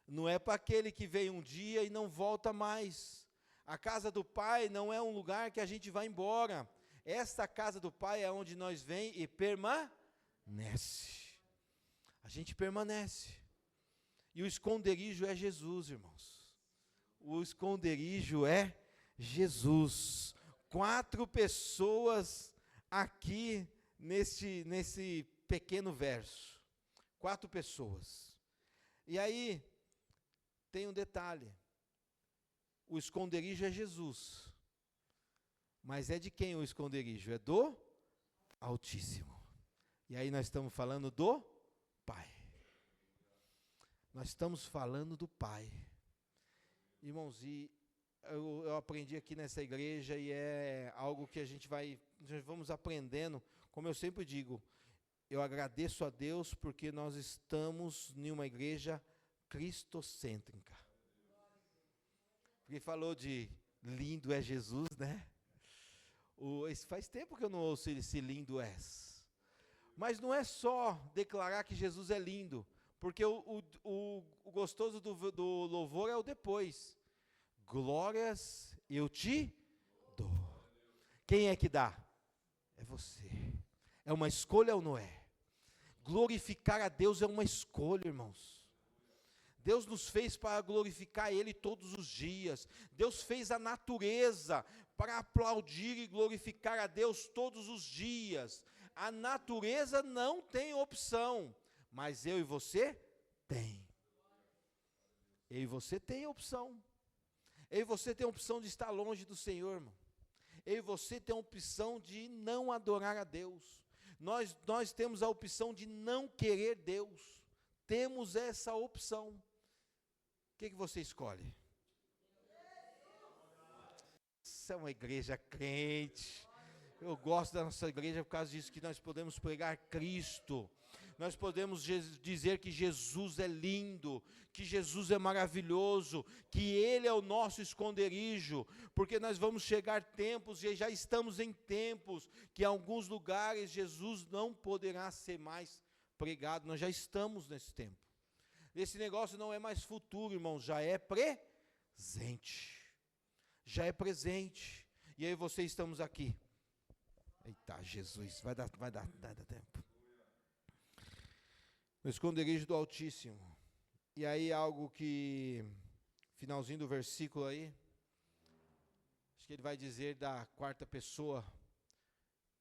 Não é para aquele que vem um dia e não volta mais. A casa do Pai não é um lugar que a gente vai embora. Esta casa do Pai é onde nós vem e permanece. A gente permanece. E o esconderijo é Jesus, irmãos. O esconderijo é Jesus. 4 pessoas aqui nesse pequeno verso. 4 pessoas. E aí, tem um detalhe. O esconderijo é Jesus. Mas é de quem o esconderijo? É do Altíssimo. E aí nós estamos falando do Pai. Nós estamos falando do Pai. Irmãos, e eu aprendi aqui nessa igreja e é algo que nós vamos aprendendo. Como eu sempre digo, eu agradeço a Deus porque nós estamos em uma igreja cristocêntrica. Porque falou de lindo é Jesus, né? Faz tempo que eu não ouço esse lindo és. Mas não é só declarar que Jesus é lindo, porque o gostoso do louvor é o depois. Glórias eu te dou. Quem é que dá? É você. É uma escolha ou não é? Glorificar a Deus é uma escolha, irmãos. Deus nos fez para glorificar Ele todos os dias. Deus fez a natureza para aplaudir e glorificar a Deus todos os dias. A natureza não tem opção, mas eu e você tem. Eu e você tem opção. Eu e você tem a opção de estar longe do Senhor, irmão. Eu e você tem a opção de não adorar a Deus. Nós temos a opção de não querer Deus. Temos essa opção. O que você escolhe? Isso é uma igreja crente. Eu gosto da nossa igreja por causa disso, que nós podemos pregar Cristo. Nós podemos dizer que Jesus é lindo, que Jesus é maravilhoso, que Ele é o nosso esconderijo, porque nós vamos chegar tempos, e já estamos em tempos, que em alguns lugares Jesus não poderá ser mais pregado. Nós já estamos nesse tempo. Esse negócio não é mais futuro, irmãos, já é presente. Já é presente. E aí estamos aqui. Eita, Jesus, vai dar tempo. No esconderijo do Altíssimo. E aí algo que, finalzinho do versículo aí, acho que ele vai dizer da quarta pessoa,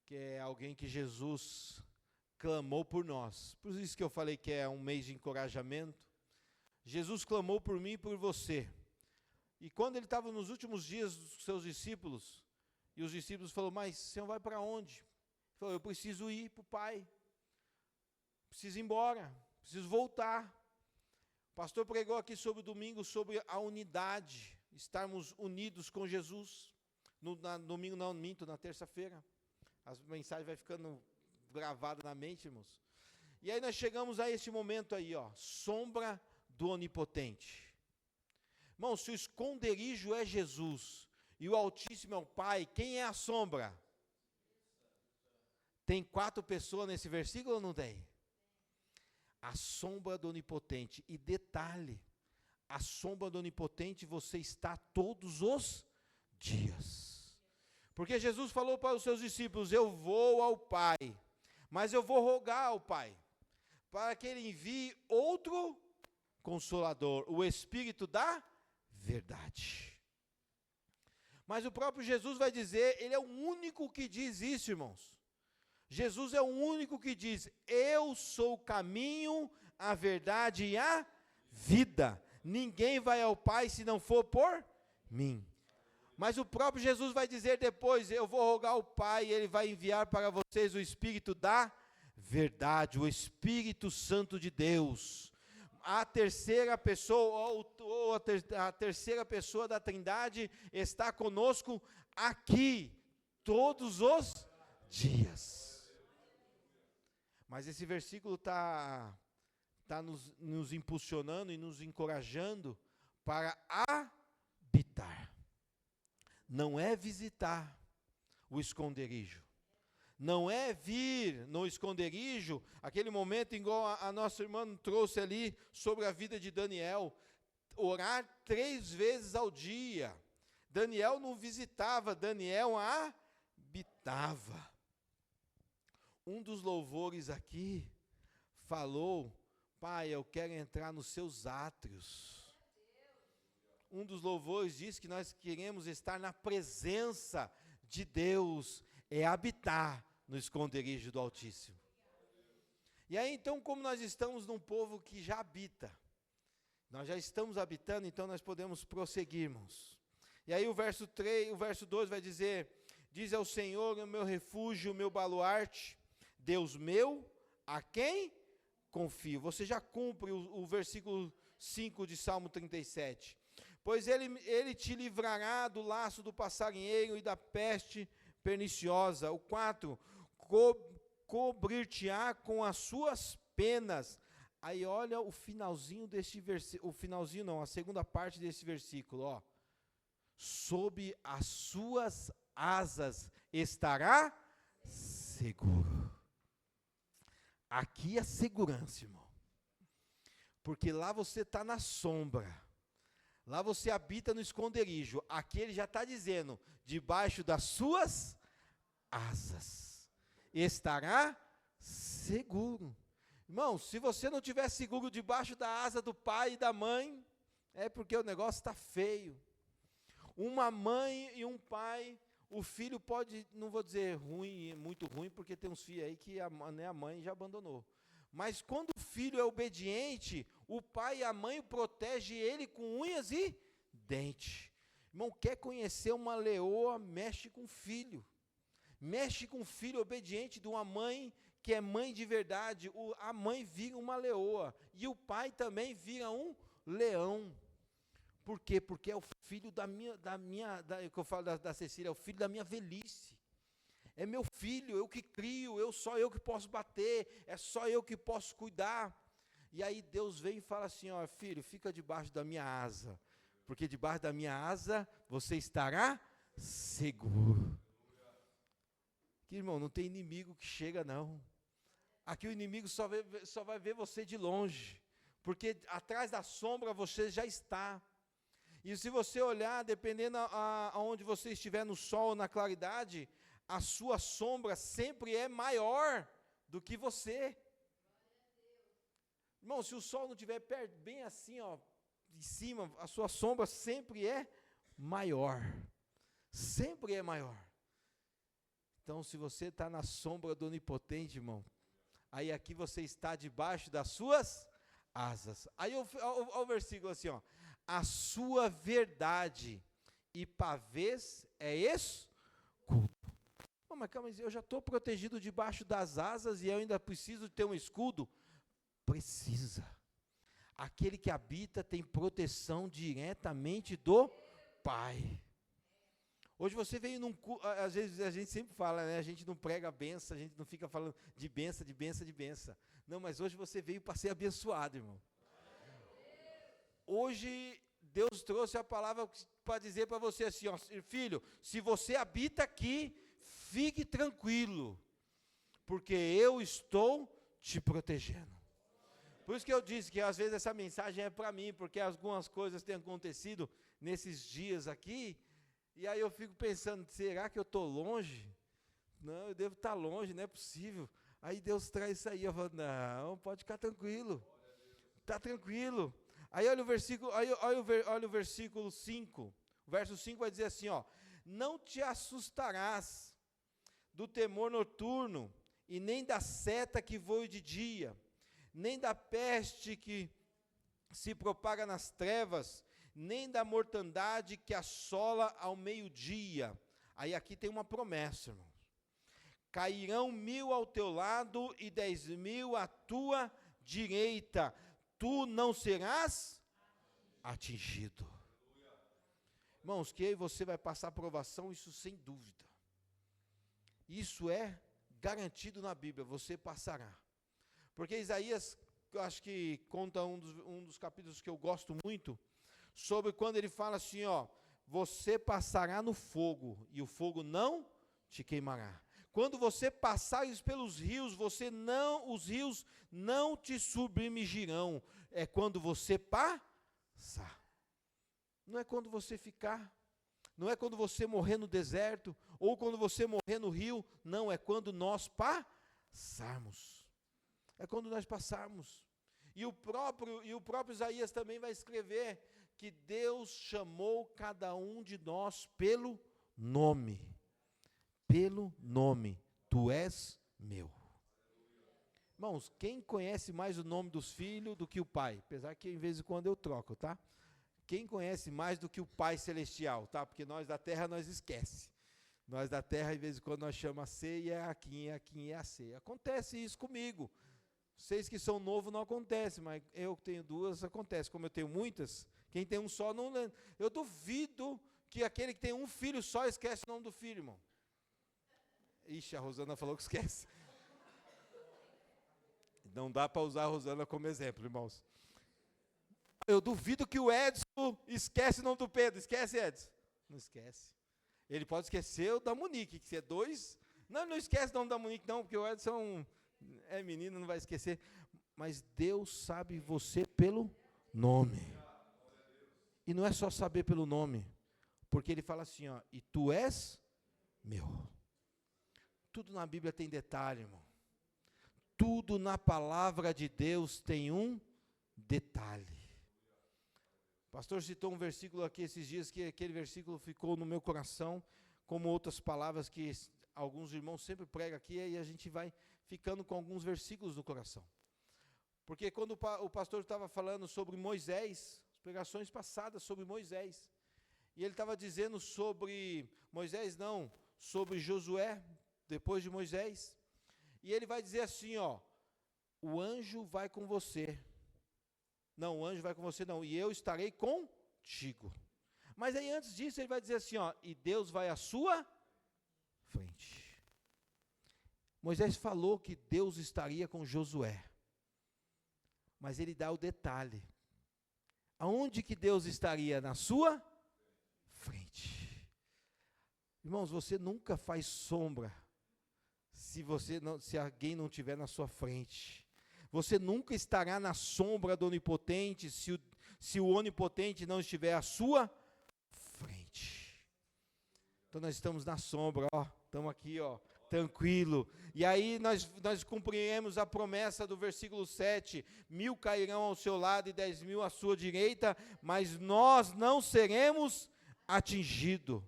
que é alguém que Jesus clamou por nós. Por isso que eu falei que é um mês de encorajamento. Jesus clamou por mim e por você. E quando ele estava nos últimos dias dos seus discípulos, e os discípulos falaram, mas o Senhor vai para onde? Ele falou, eu preciso ir para o Pai. Preciso ir embora, preciso voltar. O pastor pregou aqui sobre o domingo, sobre a unidade, estarmos unidos com Jesus. Domingo não, minto, na terça-feira. As mensagens vai ficando gravadas na mente, irmãos. E aí nós chegamos a este momento aí, ó, sombra do Onipotente. Irmão, se o esconderijo é Jesus, e o Altíssimo é o Pai, quem é a sombra? Tem 4 pessoas nesse versículo ou não tem? A sombra do Onipotente. E detalhe, a sombra do Onipotente você está todos os dias. Porque Jesus falou para os seus discípulos, eu vou ao Pai, mas eu vou rogar ao Pai, para que Ele envie outro Consolador, o Espírito da verdade. Mas o próprio Jesus vai dizer, Ele é o único que diz isso, irmãos. Jesus é o único que diz, eu sou o caminho, a verdade e a vida. Ninguém vai ao Pai se não for por mim. Mas o próprio Jesus vai dizer depois, eu vou rogar ao Pai e Ele vai enviar para vocês o Espírito da verdade, o Espírito Santo de Deus. A terceira pessoa, a terceira pessoa da Trindade está conosco aqui, todos os dias. Mas esse versículo está nos impulsionando e nos encorajando para habitar. Não é visitar o esconderijo. Não é vir no esconderijo, aquele momento igual a nossa irmã trouxe ali sobre a vida de Daniel, orar 3 vezes ao dia. Daniel não visitava, Daniel habitava. Um dos louvores aqui falou, Pai, eu quero entrar nos seus átrios. Um dos louvores diz que nós queremos estar na presença de Deus, é habitar no esconderijo do Altíssimo. E aí então, como nós estamos num povo que já habita, nós já estamos habitando, então nós podemos prosseguir, irmãos. E aí o verso 2 vai dizer, diz ao Senhor, o meu refúgio, o meu baluarte, Deus meu, a quem confio. Você já cumpre o versículo 5 de Salmo 37. Pois ele te livrará do laço do passarinheiro e da peste perniciosa. O 4, cobrir-te-á com as suas penas. Aí olha o finalzinho desse versículo, a segunda parte desse versículo, ó. Sob as suas asas estará seguro. Aqui é segurança, irmão. Porque lá você está na sombra. Lá você habita no esconderijo. Aqui ele já está dizendo, debaixo das suas asas estará seguro. Irmão, se você não estiver seguro debaixo da asa do pai e da mãe, é porque o negócio está feio. Uma mãe e um pai, o filho pode, não vou dizer ruim, muito ruim, porque tem uns filhos aí que a mãe já abandonou. Mas quando o filho é obediente, o pai e a mãe protegem ele com unhas e dente. Irmão, quer conhecer uma leoa, mexe com o filho. Mexe com o filho obediente de uma mãe que é mãe de verdade. A mãe vira uma leoa e o pai também vira um leão. Por quê? Porque é o filho que eu falo da Cecília, é o filho da minha velhice. É meu filho, eu que crio, só eu que posso bater, é só eu que posso cuidar. E aí Deus vem e fala assim, ó, filho, fica debaixo da minha asa, porque debaixo da minha asa você estará seguro. Que irmão, não tem inimigo que chega não. Aqui o inimigo só vai ver você de longe, porque atrás da sombra você já está. E se você olhar, dependendo aonde você estiver, no sol ou na claridade, a sua sombra sempre é maior do que você. Irmão, se o sol não estiver perto, bem assim, ó, em cima, a sua sombra sempre é maior. Sempre é maior. Então, se você está na sombra do Onipotente, irmão, aí aqui você está debaixo das suas asas. Aí o versículo assim, ó, a sua verdade e pavês é escudo. Oh, mas calma, eu já estou protegido debaixo das asas e eu ainda preciso ter um escudo? Precisa. Aquele que habita tem proteção diretamente do Pai. Hoje você veio num culto, às vezes a gente sempre fala, né? A gente não prega a benção, a gente não fica falando de benção, de benção, de benção. Não, mas hoje você veio para ser abençoado, irmão. Hoje Deus trouxe a palavra para dizer para você assim, ó, filho, se você habita aqui, fique tranquilo, porque eu estou te protegendo. Por isso que eu disse que às vezes essa mensagem é para mim, porque algumas coisas têm acontecido nesses dias aqui, e aí eu fico pensando, será que eu estou longe? Não, eu devo estar longe, não é possível. Aí Deus traz isso aí, eu falo, não, pode ficar tranquilo, está tranquilo. Aí olha o versículo 5, o verso 5 vai dizer assim, ó, não te assustarás do temor noturno, e nem da seta que voe de dia, nem da peste que se propaga nas trevas, nem da mortandade que assola ao meio-dia. Aí aqui tem uma promessa, irmão. Cairão 1000 ao teu lado e 10.000 à tua direita, tu não serás atingido. Irmãos, que aí você vai passar provação, isso sem dúvida. Isso é garantido na Bíblia, você passará. Porque Isaías, eu acho que conta um dos capítulos que eu gosto muito, sobre quando ele fala assim, ó, você passará no fogo, e o fogo não te queimará. Quando você passares pelos rios, os rios não te submergirão. É quando você passar. Não é quando você ficar. Não é quando você morrer no deserto, ou quando você morrer no rio. Não, é quando nós passarmos. É quando nós passarmos. E o próprio Isaías também vai escrever que Deus chamou cada um de nós pelo nome. Pelo nome. Tu és meu. Irmãos, quem conhece mais o nome dos filhos do que o pai? Apesar que, em vez de quando, eu troco, tá? Quem conhece mais do que o Pai Celestial, tá? Porque nós da terra, nós esquece. Nós da terra, em vez de quando, nós chamamos a C e é aqui, é a C. Acontece isso comigo. Vocês que são novos não acontece, mas eu que tenho duas, acontece. Como eu tenho muitas, quem tem um só não lembra. Eu duvido que aquele que tem um filho só esquece o nome do filho, irmão. Ixi, a Rosana falou que esquece. Não dá para usar a Rosana como exemplo, irmãos. Eu duvido que o Edson esquece o nome do Pedro. Esquece, Edson? Não esquece. Ele pode esquecer o da Monique, que é 2. Não esquece o nome da Monique, não, porque o Edson é menino, não vai esquecer. Mas Deus sabe você pelo nome. E não é só saber pelo nome, porque ele fala assim, ó, e tu és meu. Tudo na Bíblia tem detalhe, irmão. Tudo na palavra de Deus tem um detalhe. O pastor citou um versículo aqui esses dias, que aquele versículo ficou no meu coração, como outras palavras que alguns irmãos sempre pregam aqui, e a gente vai ficando com alguns versículos no coração. Porque quando o pastor estava falando sobre Moisés, as pregações passadas sobre Moisés, E ele estava dizendo sobre Moisés, não, sobre Josué, depois de Moisés. E ele vai dizer assim, ó, o anjo vai com você. Não, o anjo vai com você não, e eu estarei contigo. Mas aí antes disso ele vai dizer assim, ó, e Deus vai à sua frente. Moisés falou que Deus estaria com Josué. Mas ele dá o detalhe. Aonde que Deus estaria? Na sua frente. Irmãos, você nunca faz sombra se alguém não estiver na sua frente. Você nunca estará na sombra do Onipotente se o Onipotente não estiver à sua frente. Então nós estamos na sombra, ó, estamos aqui, ó, tranquilo. E aí nós cumpriremos a promessa do versículo 7, 1000 cairão ao seu lado e 10.000 à sua direita, mas nós não seremos atingidos.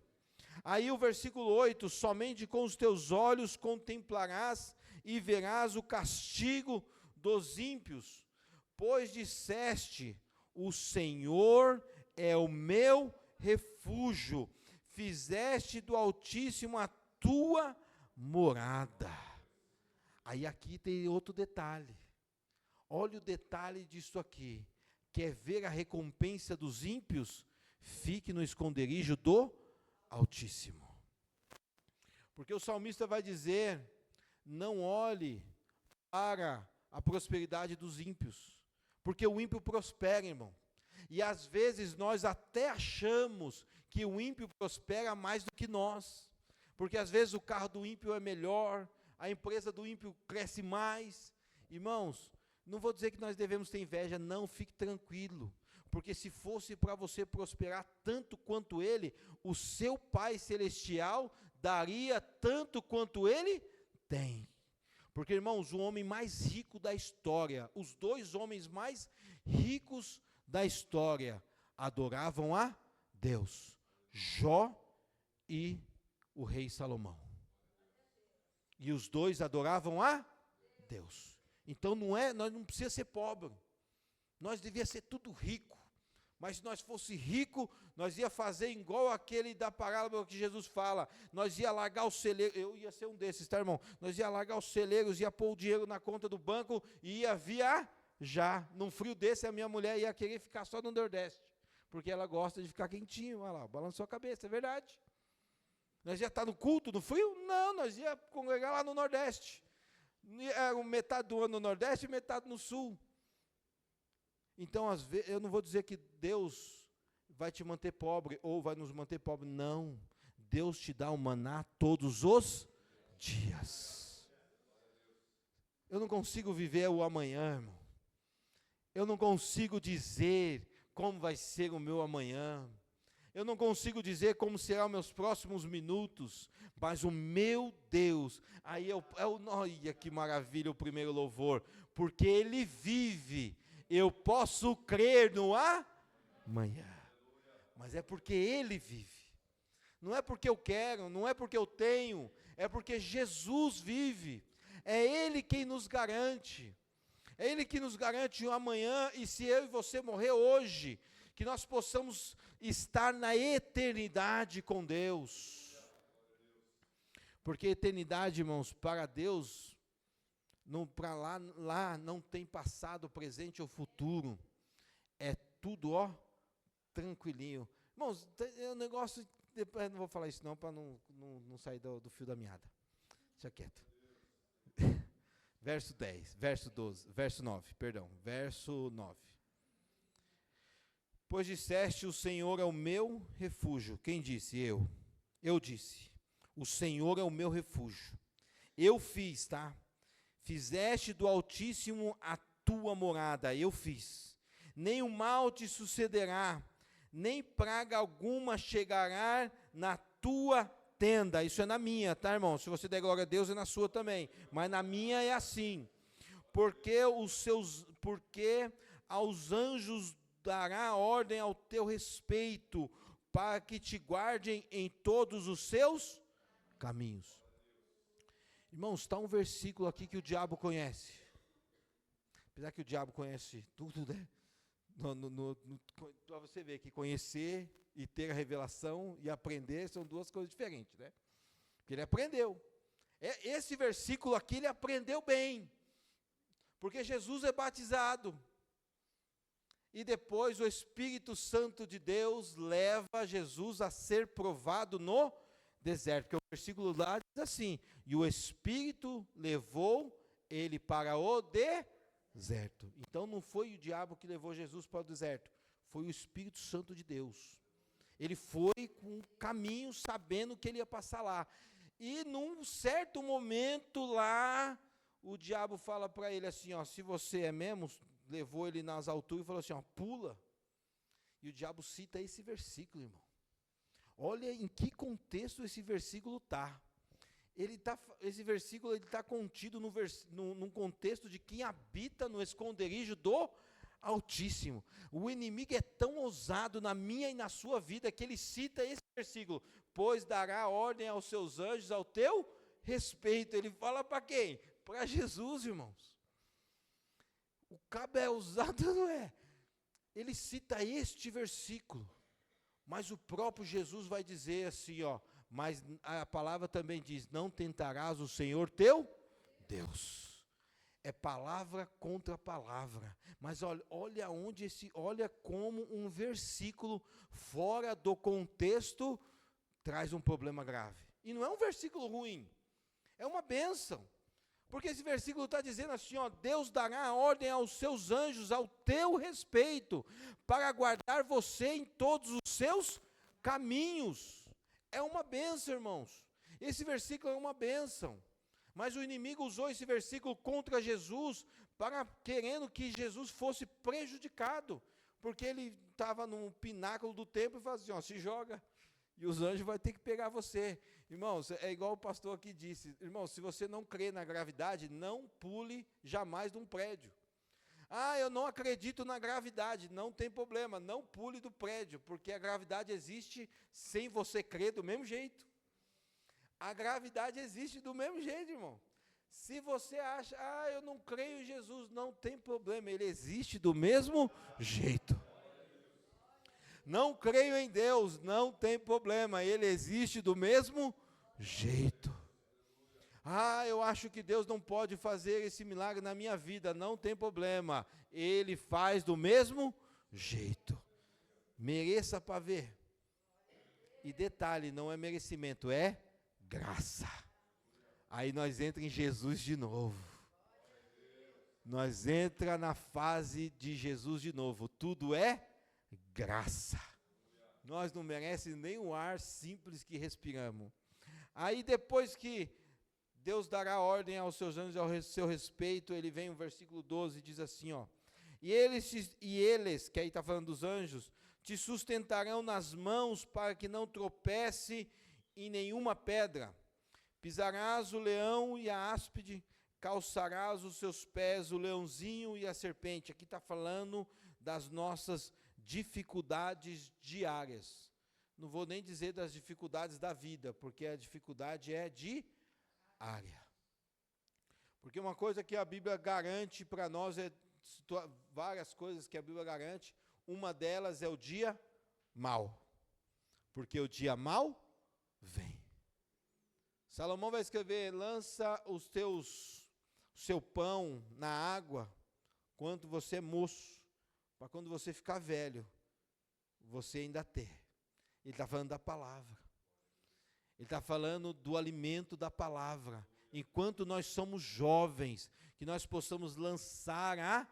Aí o versículo 8, somente com os teus olhos contemplarás e verás o castigo dos ímpios, pois disseste, o Senhor é o meu refúgio, fizeste do Altíssimo a tua morada. Aí aqui tem outro detalhe, olha o detalhe disso aqui, quer ver a recompensa dos ímpios? Fique no esconderijo do Altíssimo. Porque o salmista vai dizer, não olhe para a prosperidade dos ímpios, porque o ímpio prospera, irmão, e às vezes nós até achamos que o ímpio prospera mais do que nós, porque às vezes o carro do ímpio é melhor, a empresa do ímpio cresce mais. Irmãos, não vou dizer que nós devemos ter inveja, não, fique tranquilo, porque se fosse para você prosperar tanto quanto ele, o seu Pai Celestial daria tanto quanto ele tem. Porque, irmãos, o homem mais rico da história, os dois homens mais ricos da história, adoravam a Deus, Jó e o rei Salomão. E os dois adoravam a Deus. Então nós não precisamos ser pobres, nós devíamos ser tudo rico. Mas se nós fosse rico, nós ia fazer igual aquele da parábola que Jesus fala, nós ia largar os celeiros, eu ia ser um desses, tá, irmão? Nós ia largar os celeiros, ia pôr o dinheiro na conta do banco e ia viajar. Num frio desse, a minha mulher ia querer ficar só no Nordeste, porque ela gosta de ficar quentinho, olha lá, balançou a cabeça, é verdade. Nós ia estar no culto, no frio? Não, nós ia congregar lá no Nordeste. Era metade do ano no Nordeste e metade no Sul. Então, às vezes, eu não vou dizer que Deus vai te manter pobre ou vai nos manter pobre, não. Deus te dá o maná todos os dias. Eu não consigo viver o amanhã, irmão. Eu não consigo dizer como vai ser o meu amanhã. Eu não consigo dizer como serão meus próximos minutos, mas o meu Deus, aí olha que maravilha o primeiro louvor, porque Ele vive. Eu posso crer no amanhã, mas é porque Ele vive, não é porque eu quero, não é porque eu tenho, é porque Jesus vive, é Ele quem nos garante, é Ele que nos garante o amanhã, e se eu e você morrer hoje, que nós possamos estar na eternidade com Deus, porque eternidade, irmãos, para Deus, para lá não tem passado, presente ou futuro, é tudo, ó, tranquilinho. Irmãos, é um negócio, depois não vou falar isso não, para não sair do fio da meada, deixa quieto. Verso 10, verso 12, verso 9, perdão, verso 9. Pois disseste, o Senhor é o meu refúgio. Quem disse? Eu disse, o Senhor é o meu refúgio. Eu fiz, tá? Fizeste do Altíssimo a tua morada, eu fiz. Nem o mal te sucederá, nem praga alguma chegará na tua tenda. Isso é na minha, tá, irmão? Se você der glória a Deus, é na sua também. Mas na minha é assim. Porque aos anjos dará ordem ao teu respeito, para que te guardem em todos os seus caminhos. Irmãos, está um versículo aqui que o diabo conhece. Apesar que o diabo conhece tudo, né? Para você ver que conhecer e ter a revelação e aprender são duas coisas diferentes, né? Porque ele aprendeu. Esse versículo aqui ele aprendeu bem. Porque Jesus é batizado. E depois o Espírito Santo de Deus leva Jesus a ser provado no deserto. Porque o versículo lá diz assim: e o Espírito levou ele para o deserto. Então não foi o diabo que levou Jesus para o deserto, foi o Espírito Santo de Deus. Ele foi com um caminho sabendo que ele ia passar lá. E num certo momento lá, o diabo fala para ele assim, ó, se você é mesmo, levou ele nas alturas e falou assim, ó, pula. E o diabo cita esse versículo, irmão. Olha em que contexto esse versículo está. Esse versículo está contido num contexto de quem habita no esconderijo do Altíssimo. O inimigo é tão ousado na minha e na sua vida que ele cita esse versículo, pois dará ordem aos seus anjos ao teu respeito. Ele fala para quem? Para Jesus, irmãos. O cabo é ousado, não é? Ele cita este versículo, mas o próprio Jesus vai dizer assim, ó, mas a palavra também diz, não tentarás o Senhor teu Deus. É palavra contra palavra. Mas olha como um versículo fora do contexto traz um problema grave. E não é um versículo ruim, é uma bênção. Porque esse versículo está dizendo assim, ó, Deus dará ordem aos seus anjos ao teu respeito, para guardar você em todos os seus caminhos. É uma bênção, irmãos. Esse versículo é uma bênção. Mas o inimigo usou esse versículo contra Jesus, querendo que Jesus fosse prejudicado, porque ele estava no pináculo do templo e falava assim, ó, se joga, e os anjos vão ter que pegar você. Irmãos, é igual o pastor aqui disse, irmãos, se você não crê na gravidade, não pule jamais de um prédio. Ah, eu não acredito na gravidade, não tem problema, não pule do prédio, porque a gravidade existe sem você crer do mesmo jeito. A gravidade existe do mesmo jeito, irmão. Se você acha, eu não creio em Jesus, não tem problema, ele existe do mesmo jeito. Não creio em Deus, não tem problema, ele existe do mesmo jeito. Eu acho que Deus não pode fazer esse milagre na minha vida, não tem problema, ele faz do mesmo jeito. Mereça para ver. E detalhe, não é merecimento, é graça. Aí nós entramos em Jesus de novo. Nós entramos na fase de Jesus de novo. Tudo é graça. Nós não merecemos nem o ar simples que respiramos. Aí depois que Deus dará ordem aos seus anjos ao seu respeito, ele vem o versículo 12 e diz assim, ó, e eles, que aí está falando dos anjos, te sustentarão nas mãos para que não tropece em nenhuma pedra. Pisarás o leão e a áspide, calçarás os seus pés o leãozinho e a serpente. Aqui está falando das nossas dificuldades diárias. Não vou nem dizer das dificuldades da vida, porque a dificuldade é diária. Porque uma coisa que a Bíblia garante para nós, várias coisas que a Bíblia garante, uma delas é o dia mau. Porque o dia mau vem. Salomão vai escrever, lança o seu pão na água, quando você é moço, para quando você ficar velho, você ainda ter. Ele está falando da palavra. Ele está falando do alimento da palavra. Enquanto nós somos jovens, que nós possamos lançar a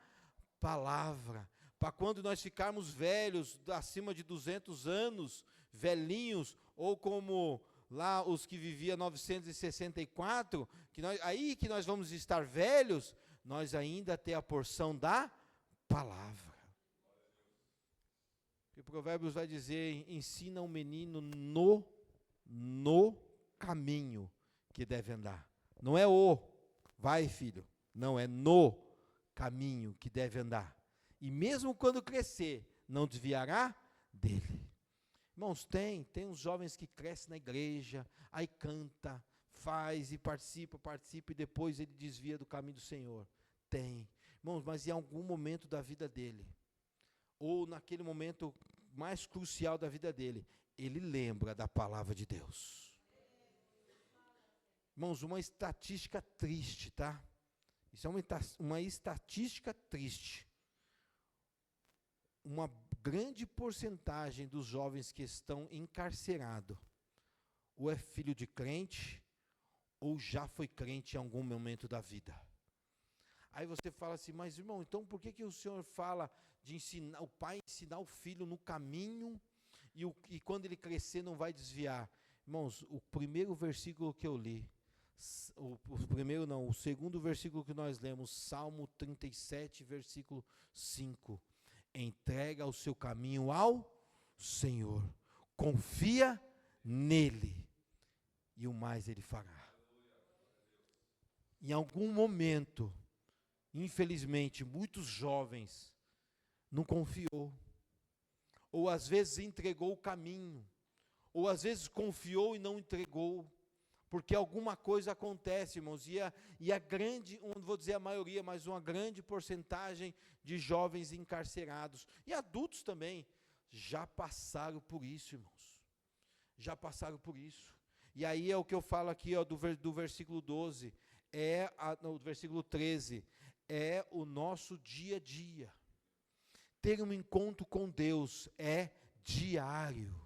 palavra. Para quando nós ficarmos velhos, acima de 200 anos, velhinhos, ou como lá os que viviam 964, aí que nós vamos estar velhos, nós ainda ter a porção da palavra. E Provérbios vai dizer, ensina o menino no caminho que deve andar. Não é vai filho, não, é no caminho que deve andar. E mesmo quando crescer, não desviará dele. Irmãos, tem uns jovens que crescem na igreja, aí canta, faz e participa, e depois ele desvia do caminho do Senhor. Tem. Irmãos, mas em algum momento da vida dele, ou naquele momento mais crucial da vida dele, ele lembra da palavra de Deus. Irmãos, uma estatística triste, tá? Isso é uma estatística triste. Uma grande porcentagem dos jovens que estão encarcerados, ou é filho de crente, ou já foi crente em algum momento da vida. Aí você fala assim, mas irmão, então por que o Senhor fala de ensinar, o pai ensinar o filho no caminho, e quando ele crescer não vai desviar? Irmãos, o primeiro versículo que eu li, o segundo versículo que nós lemos, Salmo 37, versículo 5. Entrega o seu caminho ao Senhor, confia nele, e o mais ele fará. Em algum momento, infelizmente, muitos jovens não confiou, ou às vezes entregou o caminho, ou às vezes confiou e não entregou, porque alguma coisa acontece, irmãos, e a grande, não vou dizer a maioria, mas uma grande porcentagem de jovens encarcerados, e adultos também, já passaram por isso, irmãos, já passaram por isso. E aí é o que eu falo aqui, ó, do versículo 12, no versículo 13, é o nosso dia a dia. Ter um encontro com Deus é diário.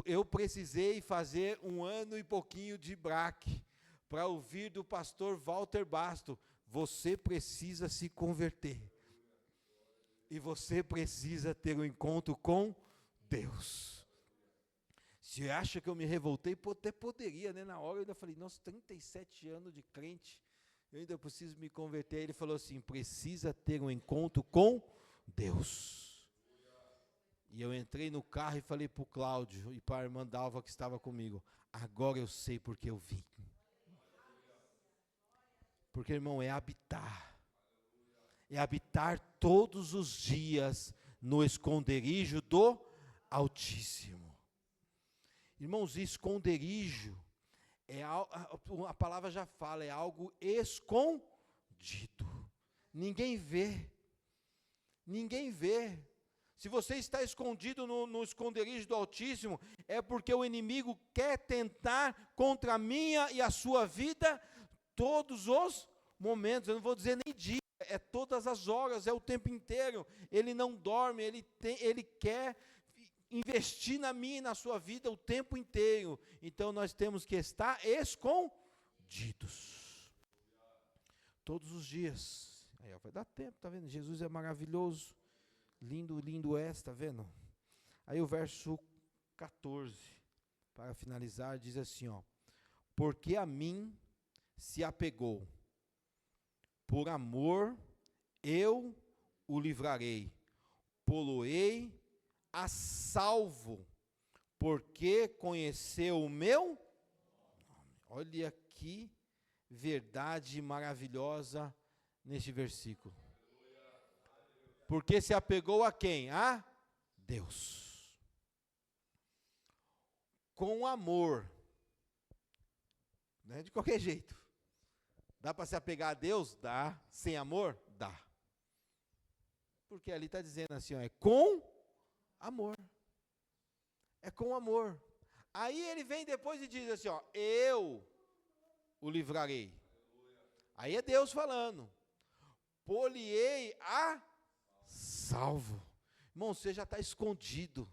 Eu precisei fazer 1 ano e pouquinho de BRAC para ouvir do pastor Walter Basto, você precisa se converter. E você precisa ter um encontro com Deus. Se acha que eu me revoltei, até poderia, né? Na hora eu ainda falei, nossa, 37 anos de crente, eu ainda preciso me converter. Ele falou assim, precisa ter um encontro com Deus. E eu entrei no carro e falei para o Cláudio e para a irmã Dalva que estava comigo, agora eu sei porque eu vim. Porque, irmão, é habitar todos os dias no esconderijo do Altíssimo. Irmãos, esconderijo, a palavra já fala, é algo escondido. Ninguém vê. Ninguém vê. Se você está escondido no esconderijo do Altíssimo, é porque o inimigo quer tentar contra a minha e a sua vida todos os momentos. Eu não vou dizer nem dia, é todas as horas, é o tempo inteiro. Ele não dorme, ele quer investir na minha e na sua vida o tempo inteiro. Então nós temos que estar escondidos. Todos os dias. Aí vai dar tempo, tá vendo? Jesus é maravilhoso. Lindo, lindo é, está vendo? Aí o verso 14, para finalizar, diz assim, ó. Porque a mim se apegou, por amor eu o livrarei, poloei a salvo, porque conheceu o meu nome. Olha que verdade maravilhosa neste versículo. Porque se apegou a quem? A Deus. Com amor. Não é de qualquer jeito. Dá para se apegar a Deus? Dá. Sem amor? Dá. Porque ali está dizendo assim, ó, é com amor. É com amor. Aí ele vem depois e diz assim, ó, eu o livrarei. Aí é Deus falando. Poliei a salvo. Irmão, você já está escondido.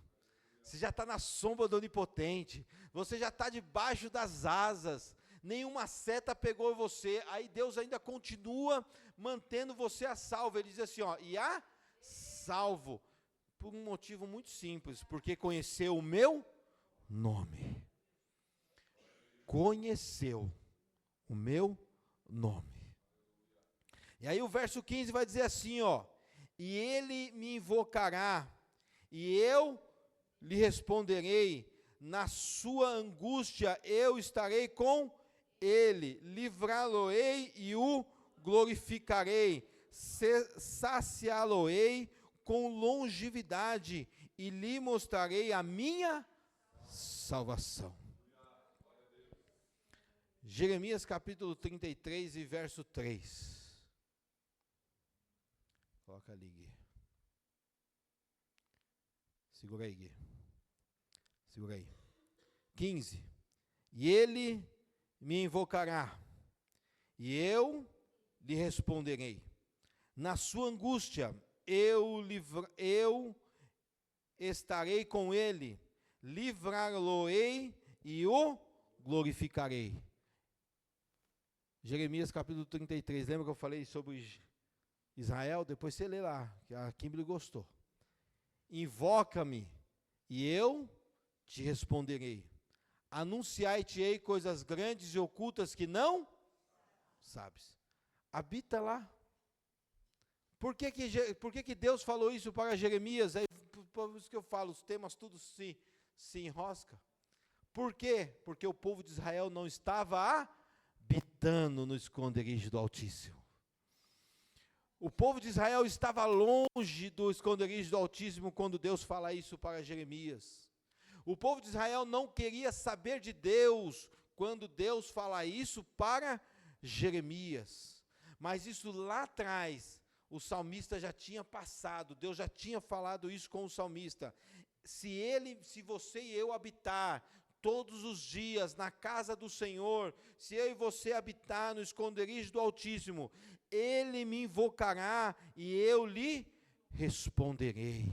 Você já está na sombra do Onipotente. Você já está debaixo das asas. Nenhuma seta pegou você. Aí Deus ainda continua mantendo você a salvo. Ele diz assim, ó, e a salvo. Por um motivo muito simples. Porque conheceu o meu nome. Conheceu o meu nome. E aí o verso 15 vai dizer assim, ó. E ele me invocará, e eu lhe responderei, na sua angústia eu estarei com ele, livrá-lo-ei e o glorificarei, saciá-lo-ei com longevidade, e lhe mostrarei a minha salvação. Jeremias capítulo 33 e verso 3. Coloca ali, Gui. Segura aí, Gui. Segura aí. 15. E ele me invocará, e eu lhe responderei. Na sua angústia, eu estarei com ele, livrá-lo-ei e o glorificarei. Jeremias capítulo 33, lembra que eu falei sobre Israel? Depois você lê lá, que a Kimberly gostou. Invoca-me, e eu te responderei. Anunciai-te-ei coisas grandes e ocultas que não sabes. Habita lá. Por que Deus falou isso para Jeremias? Por isso que eu falo, os temas tudo se enrosca. Por quê? Porque o povo de Israel não estava habitando no esconderijo do Altíssimo. O povo de Israel estava longe do esconderijo do Altíssimo quando Deus fala isso para Jeremias. O povo de Israel não queria saber de Deus quando Deus fala isso para Jeremias. Mas isso lá atrás, o salmista já tinha passado, Deus já tinha falado isso com o salmista. Se você e eu habitar todos os dias na casa do Senhor, se eu e você habitar no esconderijo do Altíssimo, Ele me invocará e eu lhe responderei.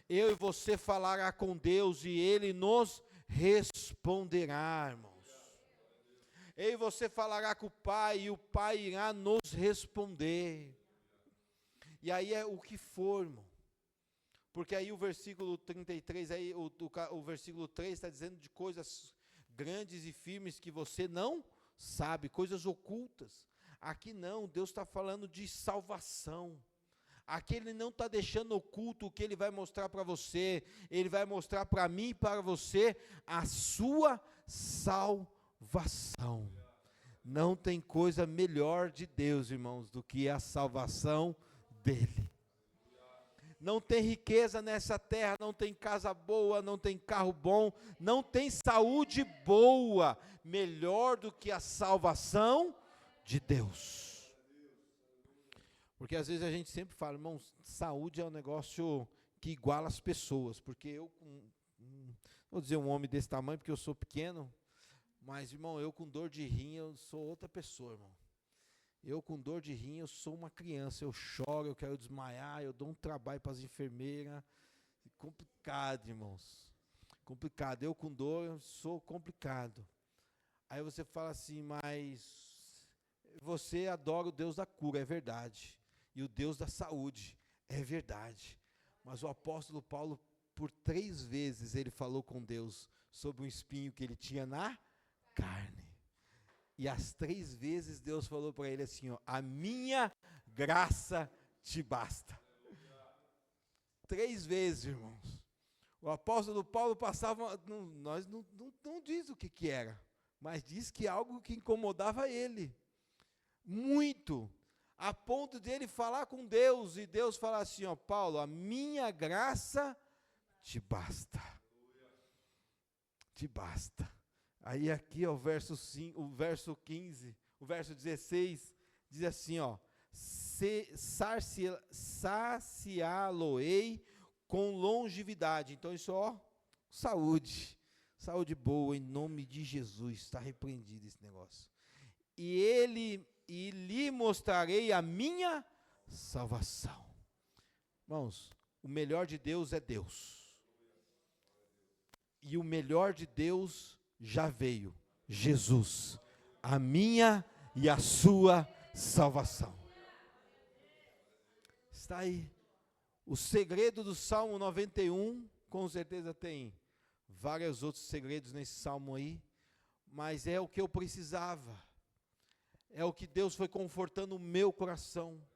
Eu e você falará com Deus e Ele nos responderá, irmãos. Eu e você falará com o Pai e o Pai irá nos responder. E aí é o que for, irmão. Porque aí o versículo 33, aí o versículo 3 está dizendo de coisas grandes e firmes que você não sabe, coisas ocultas. Aqui não, Deus está falando de salvação. Aqui Ele não está deixando oculto o que Ele vai mostrar para você. Ele vai mostrar para mim e para você a sua salvação. Não tem coisa melhor de Deus, irmãos, do que a salvação dEle. Não tem riqueza nessa terra, não tem casa boa, não tem carro bom, não tem saúde boa, melhor do que a salvação de Deus. Porque às vezes a gente sempre fala, irmãos, saúde é um negócio que iguala as pessoas, porque eu, vou dizer um homem desse tamanho, porque eu sou pequeno, mas irmão, eu com dor de rim, eu sou outra pessoa, irmão. Eu com dor de rim, eu sou uma criança, eu choro, eu quero desmaiar, eu dou um trabalho para as enfermeiras. Complicado, irmãos. Complicado. Eu com dor, eu sou complicado. Aí você fala assim, mas você adora o Deus da cura, é verdade. E o Deus da saúde, é verdade. Mas o apóstolo Paulo, por 3 vezes, ele falou com Deus sobre um espinho que ele tinha na carne. E as 3 vezes Deus falou para ele assim, ó, a minha graça te basta. 3 vezes, irmãos. O apóstolo Paulo passava, nós não diz o que era, mas diz que algo que incomodava ele, muito, a ponto de ele falar com Deus, e Deus falar assim, ó, Paulo, a minha graça te basta. Te basta. Aí aqui, ó, o verso 15, o verso 16, diz assim, ó, saciá-lo-ei com longevidade. Então isso, ó, saúde boa, em nome de Jesus, está repreendido esse negócio. E lhe mostrarei a minha salvação. Irmãos, o melhor de Deus é Deus. E o melhor de Deus já veio, Jesus, a minha e a sua salvação. Está aí. O segredo do Salmo 91, com certeza tem vários outros segredos nesse salmo aí, mas é o que eu precisava. É o que Deus foi confortando o meu coração.